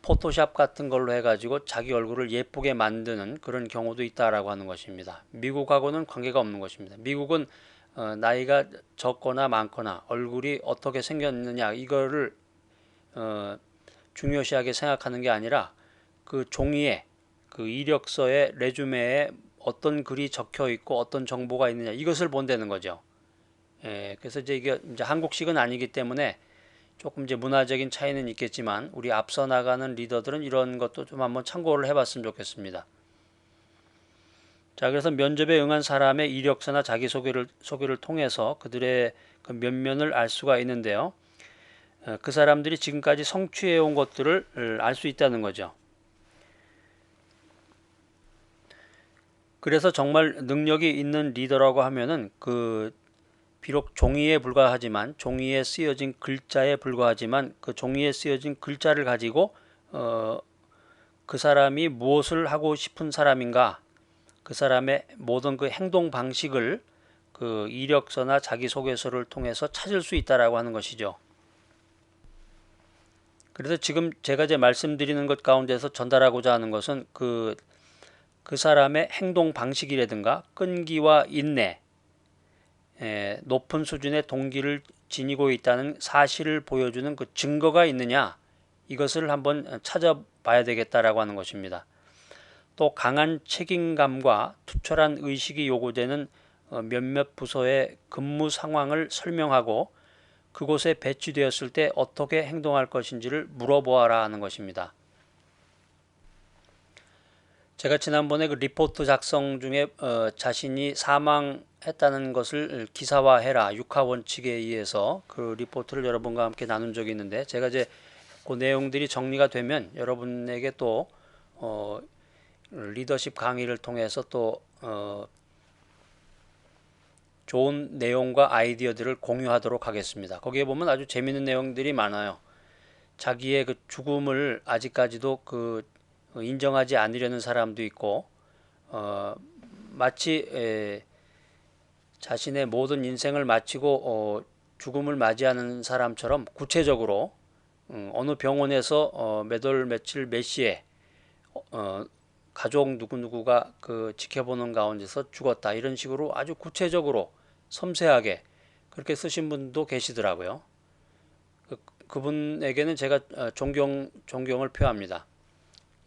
포토샵 같은 걸로 해가지고 자기 얼굴을 예쁘게 만드는 그런 경우도 있다라고 하는 것입니다. 미국하고는 관계가 없는 것입니다. 미국은 나이가 적거나 많거나 얼굴이 어떻게 생겼느냐 이거를 중요시하게 생각하는 게 아니라 그 종이에 그 이력서에 레주메에 어떤 글이 적혀 있고 어떤 정보가 있느냐 이것을 본다는 거죠. 그래서 이게 이제 한국식은 아니기 때문에 조금 이제 문화적인 차이는 있겠지만 우리 앞서 나가는 리더들은 이런 것도 좀 한번 참고를 해봤으면 좋겠습니다. 자, 그래서 면접에 응한 사람의 이력서나 소개를 통해서 그들의 그 면면을 알 수가 있는데요. 그 사람들이 지금까지 성취해온 것들을 알 수 있다는 거죠. 그래서 정말 능력이 있는 리더라고 하면은 그 비록 종이에 불과하지만 종이에 쓰여진 글자에 불과하지만 그 종이에 쓰여진 글자를 가지고 그 사람이 무엇을 하고 싶은 사람인가 그 사람의 모든 그 행동 방식을 그 이력서나 자기소개서를 통해서 찾을 수 있다라고 하는 것이죠. 그래서 지금 제가 이제 말씀드리는 것 가운데서 전달하고자 하는 것은 그 사람의 행동 방식이라든가 끈기와 인내, 높은 수준의 동기를 지니고 있다는 사실을 보여주는 그 증거가 있느냐 이것을 한번 찾아봐야 되겠다라고 하는 것입니다. 또 강한 책임감과 투철한 의식이 요구되는 몇몇 부서의 근무 상황을 설명하고 그곳에 배치되었을 때 어떻게 행동할 것인지를 물어보아라 하는 것입니다. 제가 지난번에 그 리포트 작성 중에 자신이 사망했다는 것을 기사화해라 6하 원칙에 의해서 그 리포트를 여러분과 함께 나눈 적이 있는데 제가 이제 그 내용들이 정리가 되면 여러분에게 또 리더십 강의를 통해서 또 좋은 내용과 아이디어들을 공유하도록 하겠습니다. 거기에 보면 아주 재미있는 내용들이 많아요. 자기의 그 죽음을 아직까지도 인정하지 않으려는 사람도 있고, 마치 자신의 모든 인생을 마치고 죽음을 맞이하는 사람처럼 구체적으로 어느 병원에서 몇 월 며칠 몇 시에 가족 누구누구가 지켜보는 가운데서 죽었다, 이런 식으로 아주 구체적으로 섬세하게 그렇게 쓰신 분도 계시더라고요. 그분에게는 제가 존경을 표합니다.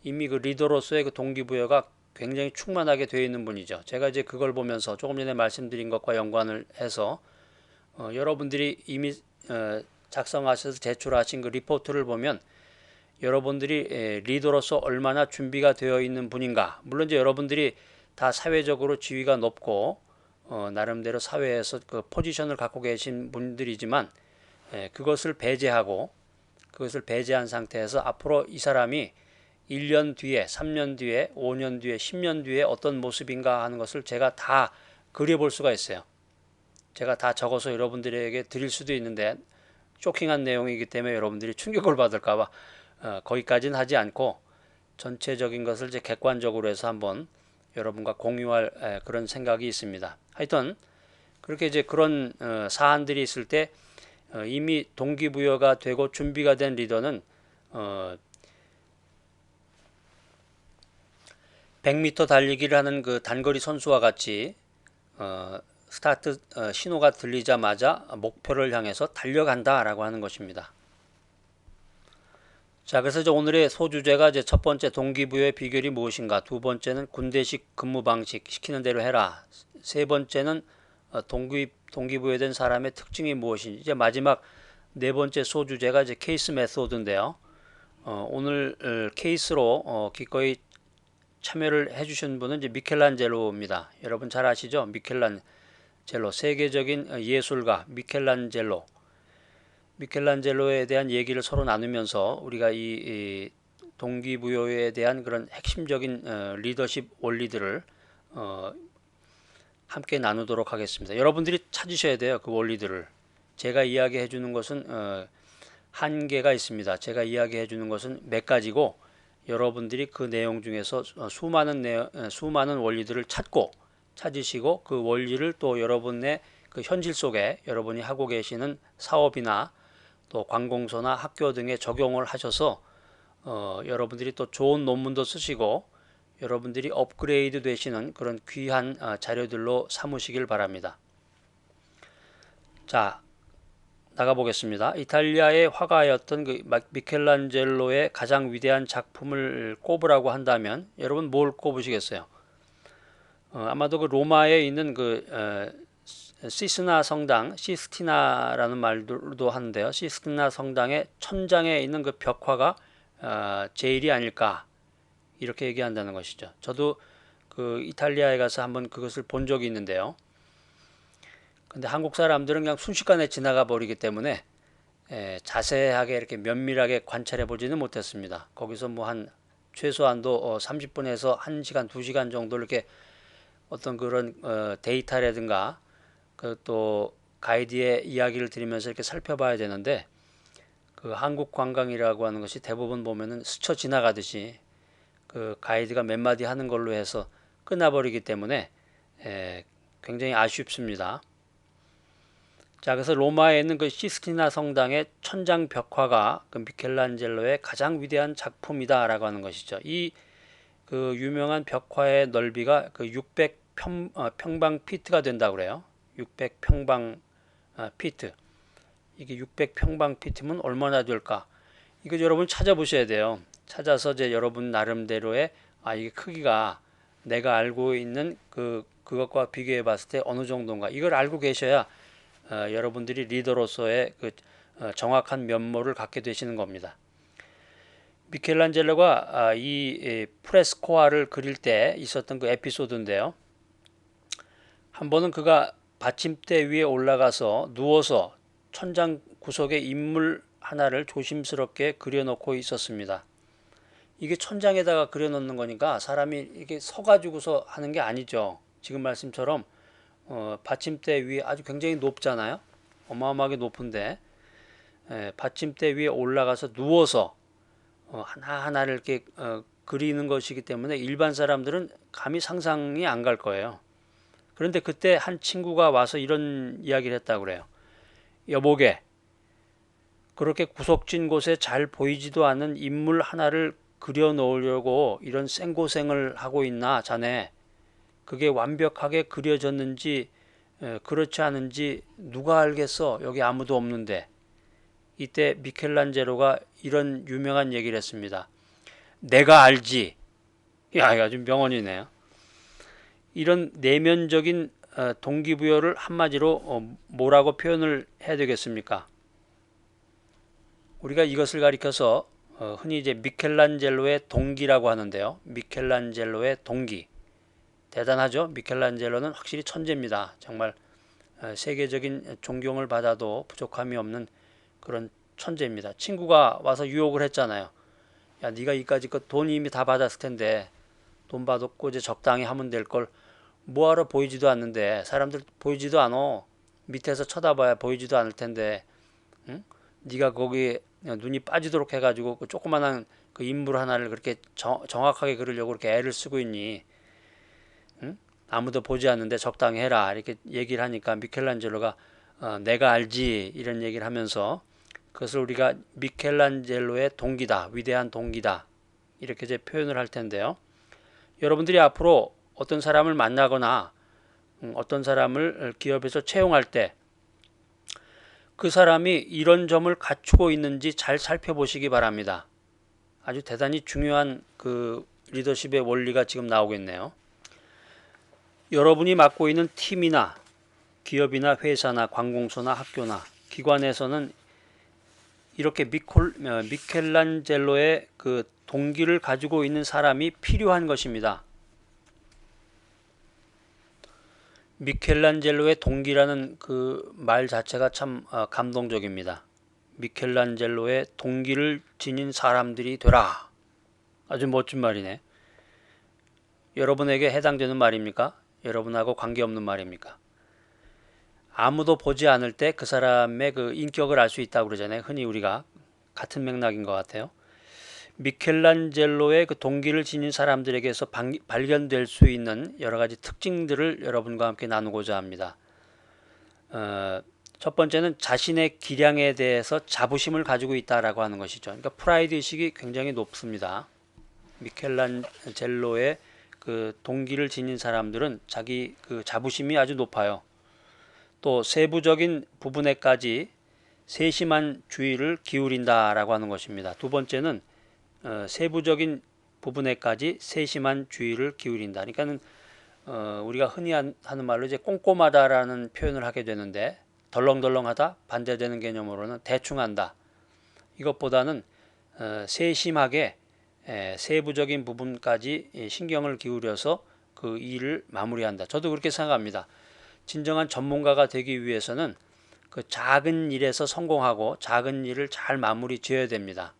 이미 그 리더로서의 그 동기부여가 굉장히 충만하게 되어 있는 분이죠. 제가 이제 그걸 보면서 조금 전에 말씀드린 것과 연관을 해서 여러분들이 이미 작성하셔서 제출하신 그 리포트를 보면 여러분들이 리더로서 얼마나 준비가 되어 있는 분인가. 물론 이제 여러분들이 다 사회적으로 지위가 높고 나름대로 사회에서 그 포지션을 갖고 계신 분들이지만, 그것을 배제한 상태에서 앞으로 이 사람이 1년 뒤에, 3년 뒤에, 5년 뒤에, 10년 뒤에 어떤 모습인가 하는 것을 제가 다 그려볼 수가 있어요. 제가 다 적어서 여러분들에게 드릴 수도 있는데 쇼킹한 내용이기 때문에 여러분들이 충격을 받을까봐 거기까지는 하지 않고 전체적인 것을 이제 객관적으로 해서 한번 여러분과 공유할 그런 생각이 있습니다. 하여튼 그렇게 이제 그런 사안들이 있을 때 이미 동기부여가 되고 준비가 된 리더는 100m 달리기를 하는 그 단거리 선수와 같이 스타트 신호가 들리자마자 목표를 향해서 달려간다라고 하는 것입니다. 자, 그래서 이제 오늘의 소주제가 이제 첫 번째 동기부여의 비결이 무엇인가, 두 번째는 군대식 근무 방식, 시키는 대로 해라, 세 번째는 동기부여된 사람의 특징이 무엇인지, 이제 마지막 네 번째 소주제가 이제 케이스 메소드인데요. 오늘 케이스로 기꺼이 참여를 해주신 분은 이제 미켈란젤로입니다. 여러분 잘 아시죠? 미켈란젤로, 세계적인 예술가 미켈란젤로에 대한 얘기를 서로 나누면서 우리가 이 동기부여에 대한 그런 핵심적인 리더십 원리들을 함께 나누도록 하겠습니다. 여러분들이 찾으셔야 돼요. 그 원리들을. 제가 이야기해 주는 것은 한계가 있습니다. 제가 이야기해 주는 것은 몇 가지고, 여러분들이 그 내용 중에서 수많은 원리들을 찾으시고 그 원리를 또 여러분의 그 현실 속에 여러분이 하고 계시는 사업이나 또 관공서나 학교 등에 적용을 하셔서 여러분들이 또 좋은 논문도 쓰시고 여러분들이 업그레이드 되시는 그런 귀한 자료들로 삼으시길 바랍니다. 자, 나가보겠습니다. 이탈리아의 화가였던 그 미켈란젤로의 가장 위대한 작품을 꼽으라고 한다면 여러분 뭘 꼽으시겠어요? 아마도 그 로마에 있는 시스나 성당, 시스티나라는 말도 하는데요. 시스티나 성당의 천장에 있는 그 벽화가 제일이 아닐까, 이렇게 얘기한다는 것이죠. 저도 그 이탈리아에 가서 한번 그것을 본 적이 있는데요. 근데 한국 사람들은 그냥 순식간에 지나가 버리기 때문에 자세하게 이렇게 면밀하게 관찰해 보지는 못했습니다. 거기서 뭐 한 최소한도 30분에서 1시간, 2시간 정도 이렇게 어떤 그런 데이터라든가 또 가이드의 이야기를 들으면서 이렇게 살펴봐야 되는데, 그 한국 관광이라고 하는 것이 대부분 보면은 스쳐 지나가듯이 그 가이드가 몇 마디 하는 걸로 해서 끝나버리기 때문에 굉장히 아쉽습니다. 자, 그래서 로마에 있는 그 시스티나 성당의 천장 벽화가 그 미켈란젤로의 가장 위대한 작품이다라고 하는 것이죠. 이 그 유명한 벽화의 넓이가 그 600 평방 피트가 된다고 그래요. 600 평방 피트. 이게 600 평방 피트면 얼마나 될까? 이거 여러분 찾아보셔야 돼요. 찾아서 이제 여러분 나름대로의 이게 크기가 내가 알고 있는 그것과 비교해 봤을 때 어느 정도인가, 이걸 알고 계셔야 여러분들이 리더로서의 정확한 면모를 갖게 되시는 겁니다. 미켈란젤로가 이 프레스코아를 그릴 때 있었던 그 에피소드인데요. 한 번은 그가 받침대 위에 올라가서 누워서 천장 구석에 인물 하나를 조심스럽게 그려놓고 있었습니다. 이게 천장에다가 그려놓는 거니까 사람이 이렇게 서가지고서 하는 게 아니죠. 지금 말씀처럼 받침대 위에 아주 굉장히 높잖아요. 어마어마하게 높은데 받침대 위에 올라가서 누워서 하나하나를 이렇게 그리는 것이기 때문에 일반 사람들은 감히 상상이 안 갈 거예요. 그런데 그때 한 친구가 와서 이런 이야기를 했다고 그래요. 여보게, 그렇게 구석진 곳에 잘 보이지도 않는 인물 하나를 그려 놓으려고 이런 생고생을 하고 있나 자네. 그게 완벽하게 그려졌는지 그렇지 않은지 누가 알겠어. 여기 아무도 없는데. 이때 미켈란젤로가 이런 유명한 얘기를 했습니다. 내가 알지. 야, 이거 아주 명언이네요. 이런 내면적인 동기부여를 한마디로 뭐라고 표현을 해야 되겠습니까? 우리가 이것을 가리켜서 흔히 이제 미켈란젤로의 동기라고 하는데요. 미켈란젤로의 동기. 대단하죠? 미켈란젤로는 확실히 천재입니다. 정말 세계적인 존경을 받아도 부족함이 없는 그런 천재입니다. 친구가 와서 유혹을 했잖아요. 야, 네가 이까짓 거 돈 이미 다 받았을 텐데 돈 받았고 이제 적당히 하면 될 걸 뭐하러 보이지도 않는데 사람들 보이지도 않어. 밑에서 쳐다봐야 보이지도 않을 텐데 응? 네가 거기 눈이 빠지도록 해가지고 그 조그만한 그 인물 하나를 그렇게 정확하게 그리려고 그렇게 애를 쓰고 있니? 응? 아무도 보지 않는데 적당히 해라 이렇게 얘기를 하니까 미켈란젤로가 내가 알지 이런 얘기를 하면서 그것을 우리가 미켈란젤로의 동기다, 위대한 동기다 이렇게 이제 표현을 할 텐데요. 여러분들이 앞으로 어떤 사람을 만나거나 어떤 사람을 기업에서 채용할 때 그 사람이 이런 점을 갖추고 있는지 잘 살펴보시기 바랍니다. 아주 대단히 중요한 그 리더십의 원리가 지금 나오겠네요. 여러분이 맡고 있는 팀이나 기업이나 회사나 관공서나 학교나 기관에서는 이렇게 미켈란젤로의 그 동기를 가지고 있는 사람이 필요한 것입니다. 미켈란젤로의 동기라는 그 말 자체가 참 감동적입니다. 미켈란젤로의 동기를 지닌 사람들이 되라. 아주 멋진 말이네. 여러분에게 해당되는 말입니까? 여러분하고 관계없는 말입니까? 아무도 보지 않을 때 그 사람의 그 인격을 알 수 있다고 그러잖아요. 흔히 우리가 같은 맥락인 것 같아요. 미켈란젤로의 그 동기를 지닌 사람들에게서 발견될 수 있는 여러 가지 특징들을 여러분과 함께 나누고자 합니다. 첫 번째는 자신의 기량에 대해서 자부심을 가지고 있다라고 하는 것이죠. 그러니까 프라이드 의식이 굉장히 높습니다. 미켈란젤로의 그 동기를 지닌 사람들은 자기 그 자부심이 아주 높아요. 또 세부적인 부분에까지 세심한 주의를 기울인다라고 하는 것입니다. 두 번째는 세부적인 부분에까지 세심한 주의를 기울인다. 그러니까는 우리가 흔히 하는 말로 이제 꼼꼼하다라는 표현을 하게 되는데 덜렁덜렁하다 반대되는 개념으로는 대충한다. 이것보다는 세심하게 세부적인 부분까지 신경을 기울여서 그 일을 마무리한다. 저도 그렇게 생각합니다. 진정한 전문가가 되기 위해서는 그 작은 일에서 성공하고 작은 일을 잘 마무리 지어야 됩니다.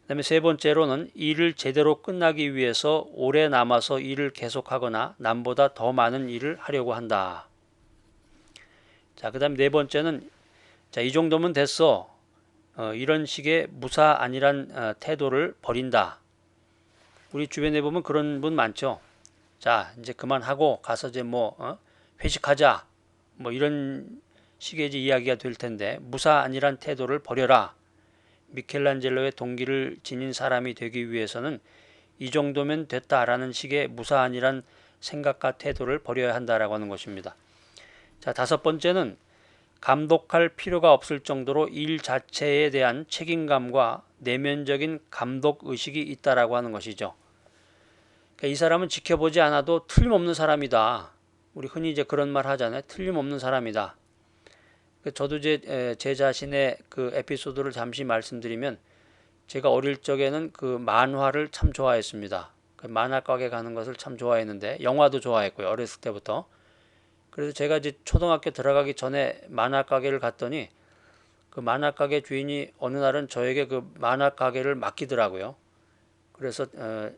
그 다음에 세 번째로는 일을 제대로 끝나기 위해서 오래 남아서 일을 계속하거나 남보다 더 많은 일을 하려고 한다. 자, 그 다음에 네 번째는 자, 이 정도면 됐어. 이런 식의 무사 안일한 태도를 버린다. 우리 주변에 보면 그런 분 많죠. 자, 이제 그만하고 가서 이제 회식하자. 뭐 이런 식의 이야기가 될 텐데 무사 안일한 태도를 버려라. 미켈란젤로의 동기를 지닌 사람이 되기 위해서는 이 정도면 됐다라는 식의 무사안이란 생각과 태도를 버려야 한다라고 하는 것입니다. 자, 다섯 번째는 감독할 필요가 없을 정도로 일 자체에 대한 책임감과 내면적인 감독 의식이 있다라고 하는 것이죠. 그러니까 이 사람은 지켜보지 않아도 틀림없는 사람이다. 우리 흔히 이제 그런 말 하잖아요. 틀림없는 사람이다. 저도 제 자신의 그 에피소드를 잠시 말씀드리면 제가 어릴 적에는 그 만화를 참 좋아했습니다. 그 만화 가게 가는 것을 참 좋아했는데 영화도 좋아했고요. 어렸을 때부터. 그래서 제가 이제 초등학교 들어가기 전에 만화 가게를 갔더니 그 만화 가게 주인이 어느 날은 저에게 그 만화 가게를 맡기더라고요. 그래서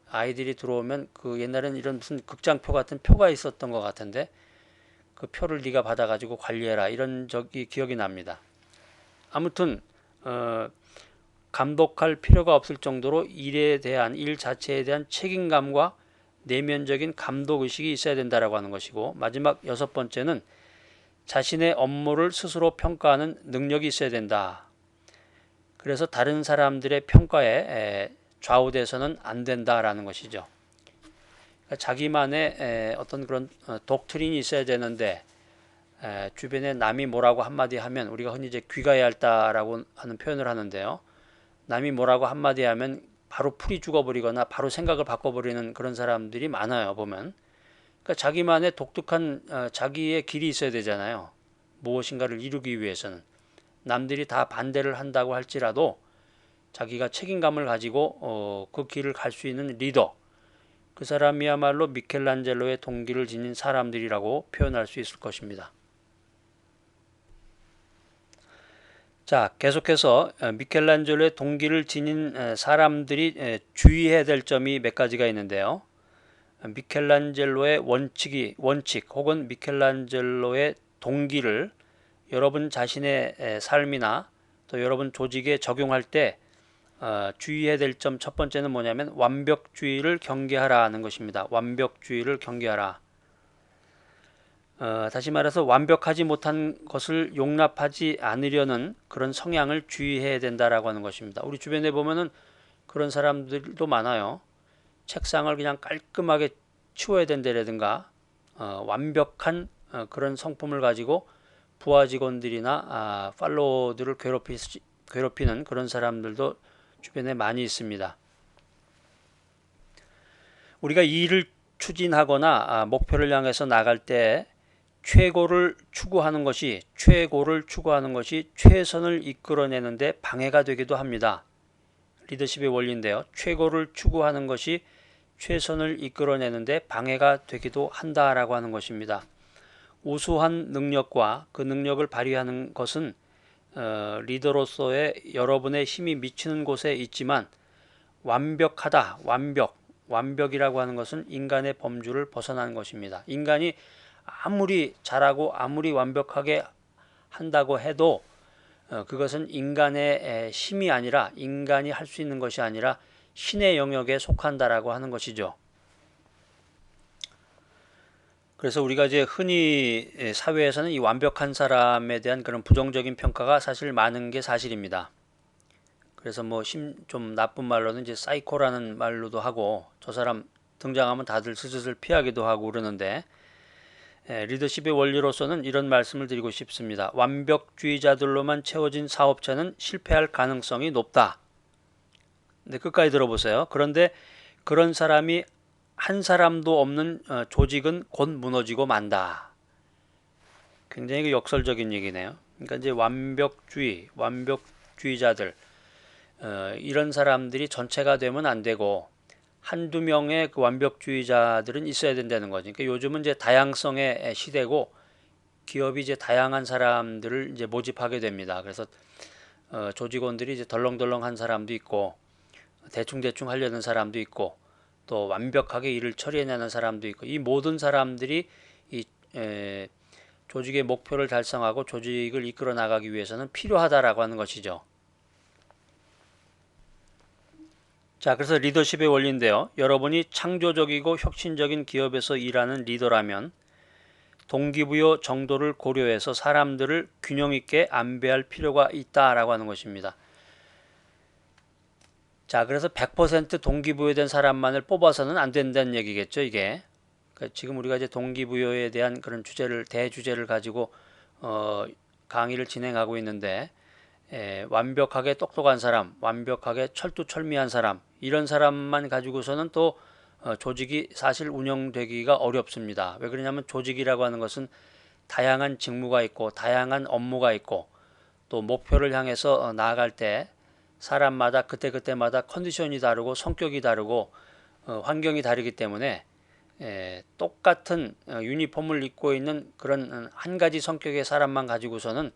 아이들이 들어오면 그 옛날엔 이런 무슨 극장표 같은 표가 있었던 것 같은데 그 표를 네가 받아가지고 관리해라 이런 적이 기억이 납니다. 아무튼 감독할 필요가 없을 정도로 일에 대한 일 자체에 대한 책임감과 내면적인 감독 의식이 있어야 된다라고 하는 것이고, 마지막 여섯 번째는 자신의 업무를 스스로 평가하는 능력이 있어야 된다. 그래서 다른 사람들의 평가에 좌우돼서는 안 된다라는 것이죠. 그러니까 자기만의 어떤 그런 독트린이 있어야 되는데 주변에 남이 뭐라고 한마디 하면, 우리가 흔히 이제 귀가해야 할다라고 하는 표현을 하는데요. 남이 뭐라고 한마디 하면 바로 풀이 죽어버리거나 바로 생각을 바꿔버리는 그런 사람들이 많아요, 보면. 그러니까 자기만의 독특한 자기의 길이 있어야 되잖아요. 무엇인가를 이루기 위해서는. 남들이 다 반대를 한다고 할지라도 자기가 책임감을 가지고 그 길을 갈 수 있는 리더, 그 사람이야말로 미켈란젤로의 동기를 지닌 사람들이라고 표현할 수 있을 것입니다. 자, 계속해서 미켈란젤로의 동기를 지닌 사람들이 주의해야 될 점이 몇 가지가 있는데요. 미켈란젤로의 원칙 혹은 미켈란젤로의 동기를 여러분 자신의 삶이나 또 여러분 조직에 적용할 때 주의해야 될 점 첫 번째는 뭐냐면 완벽주의를 경계하라는 것입니다. 완벽주의를 경계하라. 다시 말해서 완벽하지 못한 것을 용납하지 않으려는 그런 성향을 주의해야 된다라고 하는 것입니다. 우리 주변에 보면은 그런 사람들도 많아요. 책상을 그냥 깔끔하게 치워야 된다라든가 완벽한 그런 성품을 가지고 부하 직원들이나 팔로워들을 괴롭히는 그런 사람들도 주변에 많이 있습니다. 우리가 이 일을 추진하거나 목표를 향해서 나갈 때 최고를 추구하는 것이 최선을 이끌어내는데 방해가 되기도 합니다. 리더십의 원리인데요. 최고를 추구하는 것이 최선을 이끌어내는데 방해가 되기도 한다라고 하는 것입니다. 우수한 능력과 그 능력을 발휘하는 것은 리더로서의 여러분의 힘이 미치는 곳에 있지만 완벽이라고 하는 것은 인간의 범주를 벗어나는 것입니다. 인간이 아무리 잘하고 아무리 완벽하게 한다고 해도 그것은 인간의 힘이 아니라, 인간이 할 수 있는 것이 아니라 신의 영역에 속한다라고 하는 것이죠. 그래서 우리가 이제 흔히 사회에서는 이 완벽한 사람에 대한 그런 부정적인 평가가 사실 많은 게 사실입니다. 그래서 뭐 좀 나쁜 말로는 이제 사이코라는 말로도 하고, 저 사람 등장하면 다들 슬슬 피하기도 하고 그러는데, 리더십의 원리로서는 이런 말씀을 드리고 싶습니다. 완벽주의자들로만 채워진 사업체는 실패할 가능성이 높다. 네, 끝까지 들어보세요. 그런데 그런 사람이 한 사람도 없는 조직은 곧 무너지고 만다. 굉장히 역설적인 얘기네요. 그러니까 이제 완벽주의자들, 이런 사람들이 전체가 되면 안 되고 한두 명의 그 완벽주의자들은 있어야 된다는 거죠. 그러니까 요즘은 이제 다양성의 시대고 기업이 이제 다양한 사람들을 이제 모집하게 됩니다. 그래서 조직원들이 이제 덜렁덜렁한 사람도 있고 대충 하려는 사람도 있고 또 완벽하게 일을 처리해내는 사람도 있고, 이 모든 사람들이 이 조직의 목표를 달성하고 조직을 이끌어 나가기 위해서는 필요하다라고 하는 것이죠. 자, 그래서 리더십의 원리인데요. 여러분이 창조적이고 혁신적인 기업에서 일하는 리더라면 동기부여 정도를 고려해서 사람들을 균형 있게 안배할 필요가 있다라고 하는 것입니다. 자, 그래서 100% 동기부여된 사람만을 뽑아서는 안 된다는 얘기겠죠, 이게. 그러니까 지금 우리가 이제 동기부여에 대한 그런 대주제를 가지고 강의를 진행하고 있는데, 완벽하게 똑똑한 사람, 완벽하게 철두철미한 사람, 이런 사람만 가지고서는 또 조직이 사실 운영되기가 어렵습니다. 왜 그러냐면 조직이라고 하는 것은 다양한 직무가 있고 다양한 업무가 있고 또 목표를 향해서 나아갈 때 사람마다 그때그때마다 컨디션이 다르고 성격이 다르고 환경이 다르기 때문에 똑같은 유니폼을 입고 있는 그런 한 가지 성격의 사람만 가지고서는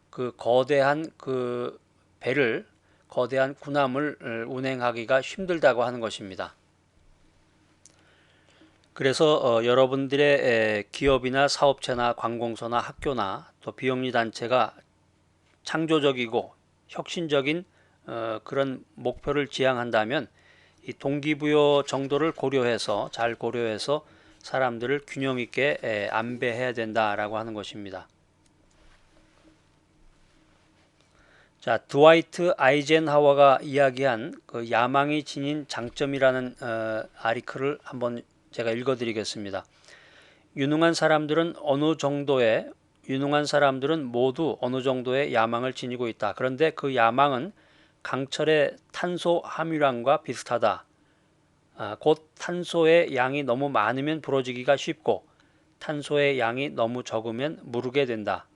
그 거대한 그 배를 거대한 군함을 운행하기가 힘들다고 하는 것입니다. 그래서 여러분들의 기업이나 사업체나 관공서나 학교나 또 비영리 단체가 창조적이고 혁신적인 그런 목표를 지향한다면 이 동기부여 정도를 잘 고려해서 사람들을 균형 있게 안배해야 된다라고 하는 것입니다. 자, 드와이트 아이젠하워가 이야기한 그 야망이 지닌 장점이라는 아리클을 한번 제가 읽어드리겠습니다. 유능한 사람들은 모두 어느 정도의 야망을 지니고 있다. 그런데 그 야망은 강철의 탄소 함유량과 비슷하다. 곧 탄소의 양이 너무 많으면 부러지기가 쉽고 탄소의 양이 너무 적으면 무르게 된다.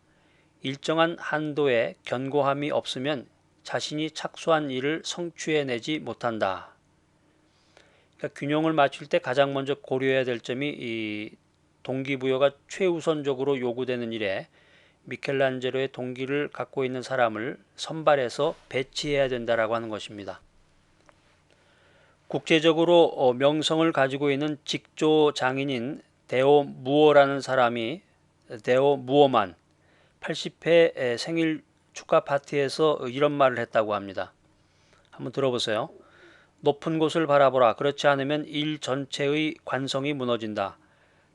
일정한 한도의 견고함이 없으면 자신이 착수한 일을 성취해내지 못한다. 그러니까 균형을 맞출 때 가장 먼저 고려해야 될 점이 이 동기부여가 최우선적으로 요구되는 일에 미켈란젤로의 동기를 갖고 있는 사람을 선발해서 배치해야 된다라고 하는 것입니다. 국제적으로 명성을 가지고 있는 직조 장인인 데오 무어만 80회 생일 축하 파티에서 이런 말을 했다고 합니다. 한번 들어보세요. 높은 곳을 바라보라. 그렇지 않으면 일 전체의 관성이 무너진다.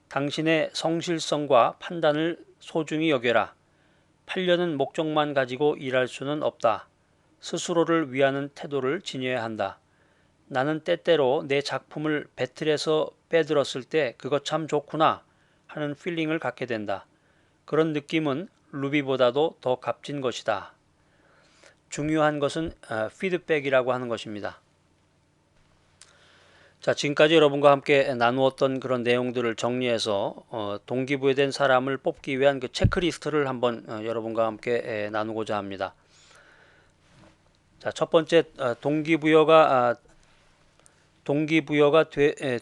당신의 성실성과 판단을 소중히 여겨라. 8년은 목적만 가지고 일할 수는 없다. 스스로를 위하는 태도를 지녀야 한다. 나는 때때로 내 작품을 배틀에서 빼들었을 때 그거 참 좋구나 하는 필링을 갖게 된다. 그런 느낌은 루비보다도 더 값진 것이다. 중요한 것은 피드백이라고 하는 것입니다. 자, 지금까지 여러분과 함께 나누었던 그런 내용들을 정리해서 동기부여된 사람을 뽑기 위한 그 체크리스트를 한번 여러분과 함께 나누고자 합니다. 자, 첫 번째, 동기부여가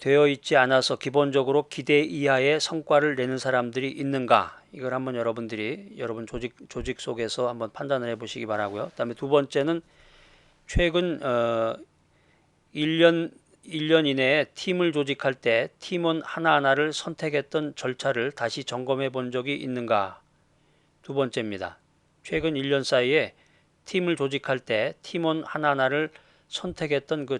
되어 있지 않아서 기본적으로 기대 이하의 성과를 내는 사람들이 있는가? 이걸 한번 여러분 조직 속에서 한번 판단을 해보시기 바라고요. 그다음에 두 번째는 최근 1년 이내에 팀을 조직할 때 팀원 하나하나를 선택했던 절차를 다시 점검해 본 적이 있는가? 두 번째입니다. 최근 1년 사이에 팀을 조직할 때 팀원 하나하나를 선택했던 그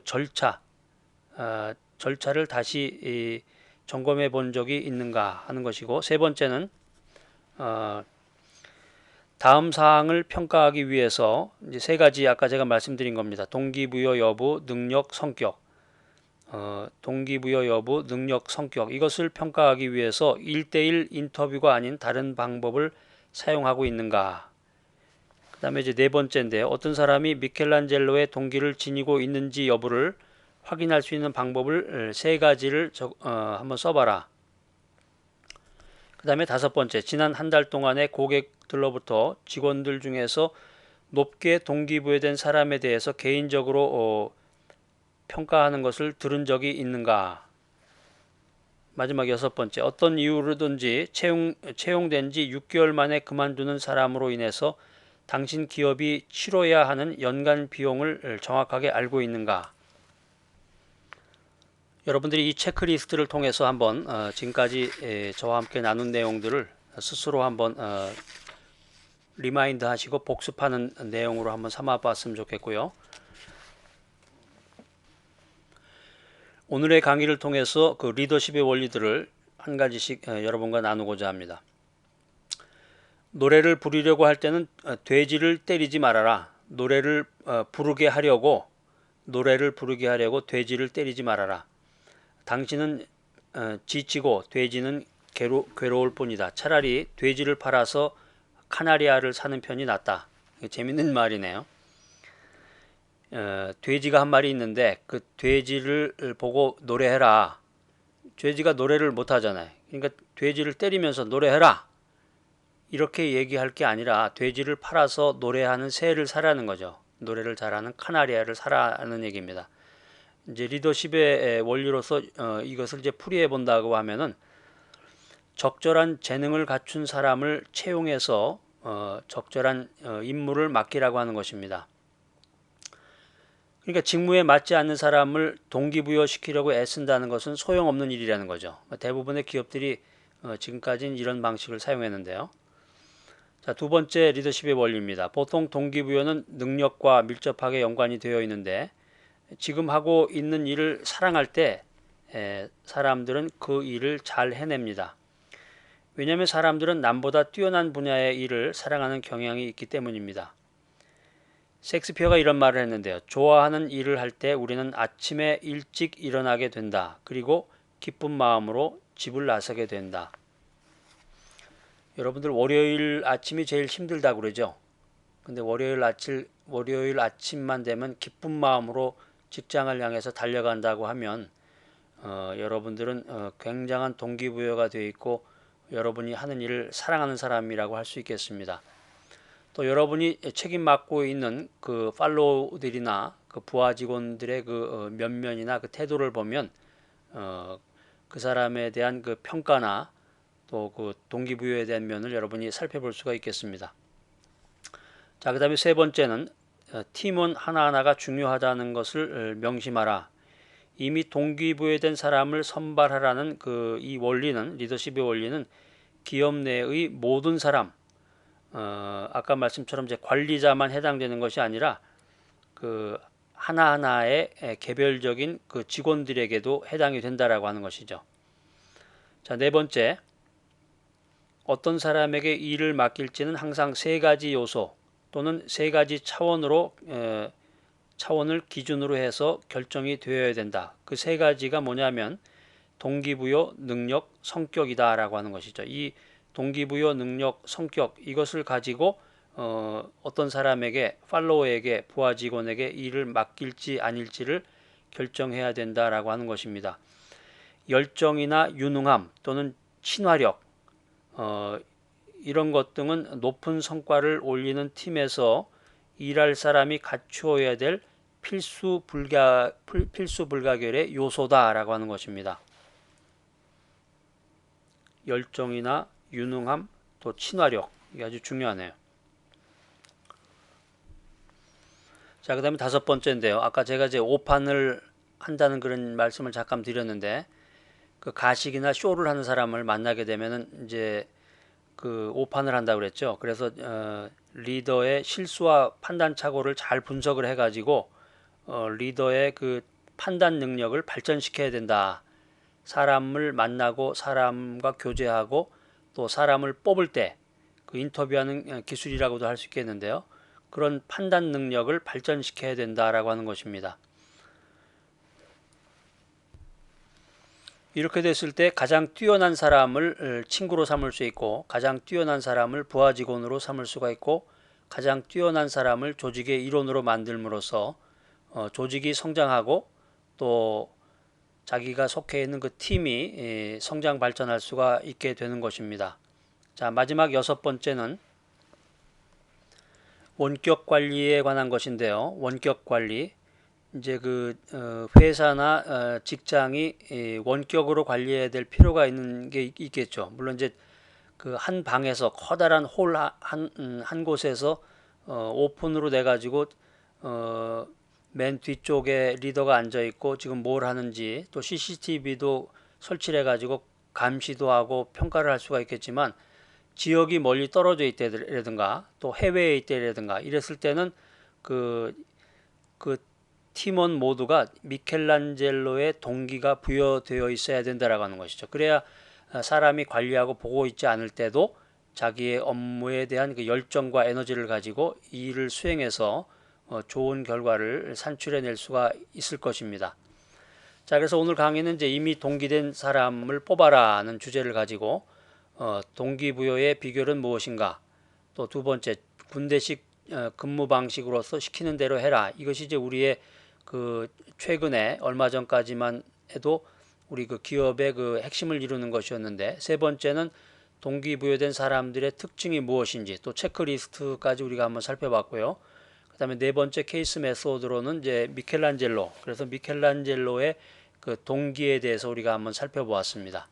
절차를 다시 점검해 본 적이 있는가 하는 것이고, 세 번째는 다음 사항을 평가하기 위해서 이제 세 가지 아까 제가 말씀드린 겁니다. 동기부여 여부, 능력, 성격. 동기부여 여부, 능력, 성격. 이것을 평가하기 위해서 1대1 인터뷰가 아닌 다른 방법을 사용하고 있는가. 그 다음에 이제 네 번째인데요. 어떤 사람이 미켈란젤로의 동기를 지니고 있는지 여부를 확인할 수 있는 방법을 세 가지를 한번 써봐라. 그 다음에 다섯 번째, 지난 한 달 동안의 고객들로부터 직원들 중에서 높게 동기부여된 사람에 대해서 개인적으로 평가하는 것을 들은 적이 있는가. 마지막 여섯 번째, 어떤 이유로든지 채용된 지 6개월 만에 그만두는 사람으로 인해서 당신 기업이 치러야 하는 연간 비용을 정확하게 알고 있는가. 여러분들이 이 체크리스트를 통해서 한번 지금까지 저와 함께 나눈 내용들을 스스로 한번 리마인드 하시고 복습하는 내용으로 한번 삼아 봤으면 좋겠고요. 오늘의 강의를 통해서 그 리더십의 원리들을 한 가지씩 여러분과 나누고자 합니다. 노래를 부르려고 할 때는 돼지를 때리지 말아라. 노래를 부르게 하려고 돼지를 때리지 말아라. 당신은 지치고 돼지는 괴로울 뿐이다. 차라리 돼지를 팔아서 카나리아를 사는 편이 낫다. 재밌는 말이네요. 돼지가 한 마리 있는데 그 돼지를 보고 노래해라. 돼지가 노래를 못하잖아요. 그러니까 돼지를 때리면서 노래해라. 이렇게 얘기할 게 아니라 돼지를 팔아서 노래하는 새를 사라는 거죠. 노래를 잘하는 카나리아를 사라는 얘기입니다. 이제 리더십의 원리로서 이것을 이제 풀이해 본다고 하면은 적절한 재능을 갖춘 사람을 채용해서 적절한 임무를 맡기라고 하는 것입니다. 그러니까 직무에 맞지 않는 사람을 동기부여시키려고 애쓴다는 것은 소용없는 일이라는 거죠. 대부분의 기업들이 지금까지는 이런 방식을 사용했는데요. 자, 두 번째 리더십의 원리입니다. 보통 동기부여는 능력과 밀접하게 연관이 되어 있는데 지금 하고 있는 일을 사랑할 때 사람들은 그 일을 잘 해냅니다. 왜냐하면 사람들은 남보다 뛰어난 분야의 일을 사랑하는 경향이 있기 때문입니다. 셰익스피어가 이런 말을 했는데요. 좋아하는 일을 할 때 우리는 아침에 일찍 일어나게 된다. 그리고 기쁜 마음으로 집을 나서게 된다. 여러분들 월요일 아침이 제일 힘들다고 그러죠. 근데 월요일 아침만 되면 기쁜 마음으로 직장을 향해서 달려간다고 하면 여러분들은 굉장한 동기부여가 되어 있고 여러분이 하는 일을 사랑하는 사람이라고 할 수 있겠습니다. 또 여러분이 책임 맡고 있는 그 팔로우들이나 그 부하 직원들의 그 면면이나 그 태도를 보면 그 사람에 대한 그 평가나 또 그 동기부여에 대한 면을 여러분이 살펴볼 수가 있겠습니다. 자, 그 다음에 세 번째는 팀원 하나하나가 중요하다는 것을 명심하라. 이미 동기부여된 사람을 선발하라는 그 이 원리는, 리더십의 원리는 기업 내의 모든 사람, 아까 말씀처럼 이제 관리자만 해당되는 것이 아니라 그 하나하나의 개별적인 그 직원들에게도 해당이 된다라고 하는 것이죠. 자, 네 번째, 어떤 사람에게 일을 맡길지는 항상 세 가지 요소 또는 세 가지 차원을 기준으로 해서 결정이 되어야 된다. 그 세 가지가 뭐냐면 동기부여, 능력, 성격이다라고 하는 것이죠. 이 동기부여, 능력, 성격 이것을 가지고 어떤 사람에게 팔로워에게 부하 직원에게 일을 맡길지 아닐지를 결정해야 된다라고 하는 것입니다. 열정이나 유능함 또는 친화력 이런 것 등은 높은 성과를 올리는 팀에서 일할 사람이 갖추어야 될 필수 불가결의 요소다라고 하는 것입니다. 열정이나 유능함 또 친화력 이게 아주 중요하네요. 자, 그 다음에 다섯 번째인데요. 아까 제가 이제 오판을 한다는 그런 말씀을 잠깐 드렸는데 그 가식이나 쇼를 하는 사람을 만나게 되면은 이제 그 오판을 한다고 그랬죠. 그래서 리더의 실수와 판단 착오를 잘 분석을 해가지고 리더의 그 판단 능력을 발전시켜야 된다. 사람을 만나고 사람과 교제하고 또 사람을 뽑을 때 그 인터뷰하는 기술이라고도 할 수 있겠는데요. 그런 판단 능력을 발전시켜야 된다라고 하는 것입니다. 이렇게 됐을 때 가장 뛰어난 사람을 친구로 삼을 수 있고 가장 뛰어난 사람을 부하 직원으로 삼을 수가 있고 가장 뛰어난 사람을 조직의 일원으로 만들므로써 조직이 성장하고 또 자기가 속해 있는 그 팀이 성장 발전할 수가 있게 되는 것입니다. 자, 마지막 여섯 번째는 원격 관리에 관한 것인데요. 원격 관리. 이제 그 회사나 직장이 원격으로 관리해야 될 필요가 있는 게 있겠죠. 물론 이제 그 한 방에서 커다란 홀 한 곳에서 오픈으로 돼 가지고 맨 뒤쪽에 리더가 앉아 있고 지금 뭘 하는지 또 CCTV도 설치를 해 가지고 감시도 하고 평가를 할 수가 있겠지만 지역이 멀리 떨어져 있다라든가 또 해외에 있다라든가 이랬을 때는 그 팀원 모두가 미켈란젤로의 동기가 부여되어 있어야 된다라고 하는 것이죠. 그래야 사람이 관리하고 보고 있지 않을 때도 자기의 업무에 대한 그 열정과 에너지를 가지고 이 일을 수행해서 좋은 결과를 산출해낼 수가 있을 것입니다. 자, 그래서 오늘 강의는 이제 이미 동기된 사람을 뽑아라는 주제를 가지고 동기부여의 비결은 무엇인가? 또 두 번째 군대식 근무 방식으로서 시키는 대로 해라. 이것이 이제 우리의 그 최근에 얼마 전까지만 해도 우리 그 기업의 그 핵심을 이루는 것이었는데 세 번째는 동기부여된 사람들의 특징이 무엇인지 또 체크리스트까지 우리가 한번 살펴봤고요. 그다음에 네 번째 케이스 메소드로는 이제 미켈란젤로 그래서 미켈란젤로의 그 동기에 대해서 우리가 한번 살펴보았습니다.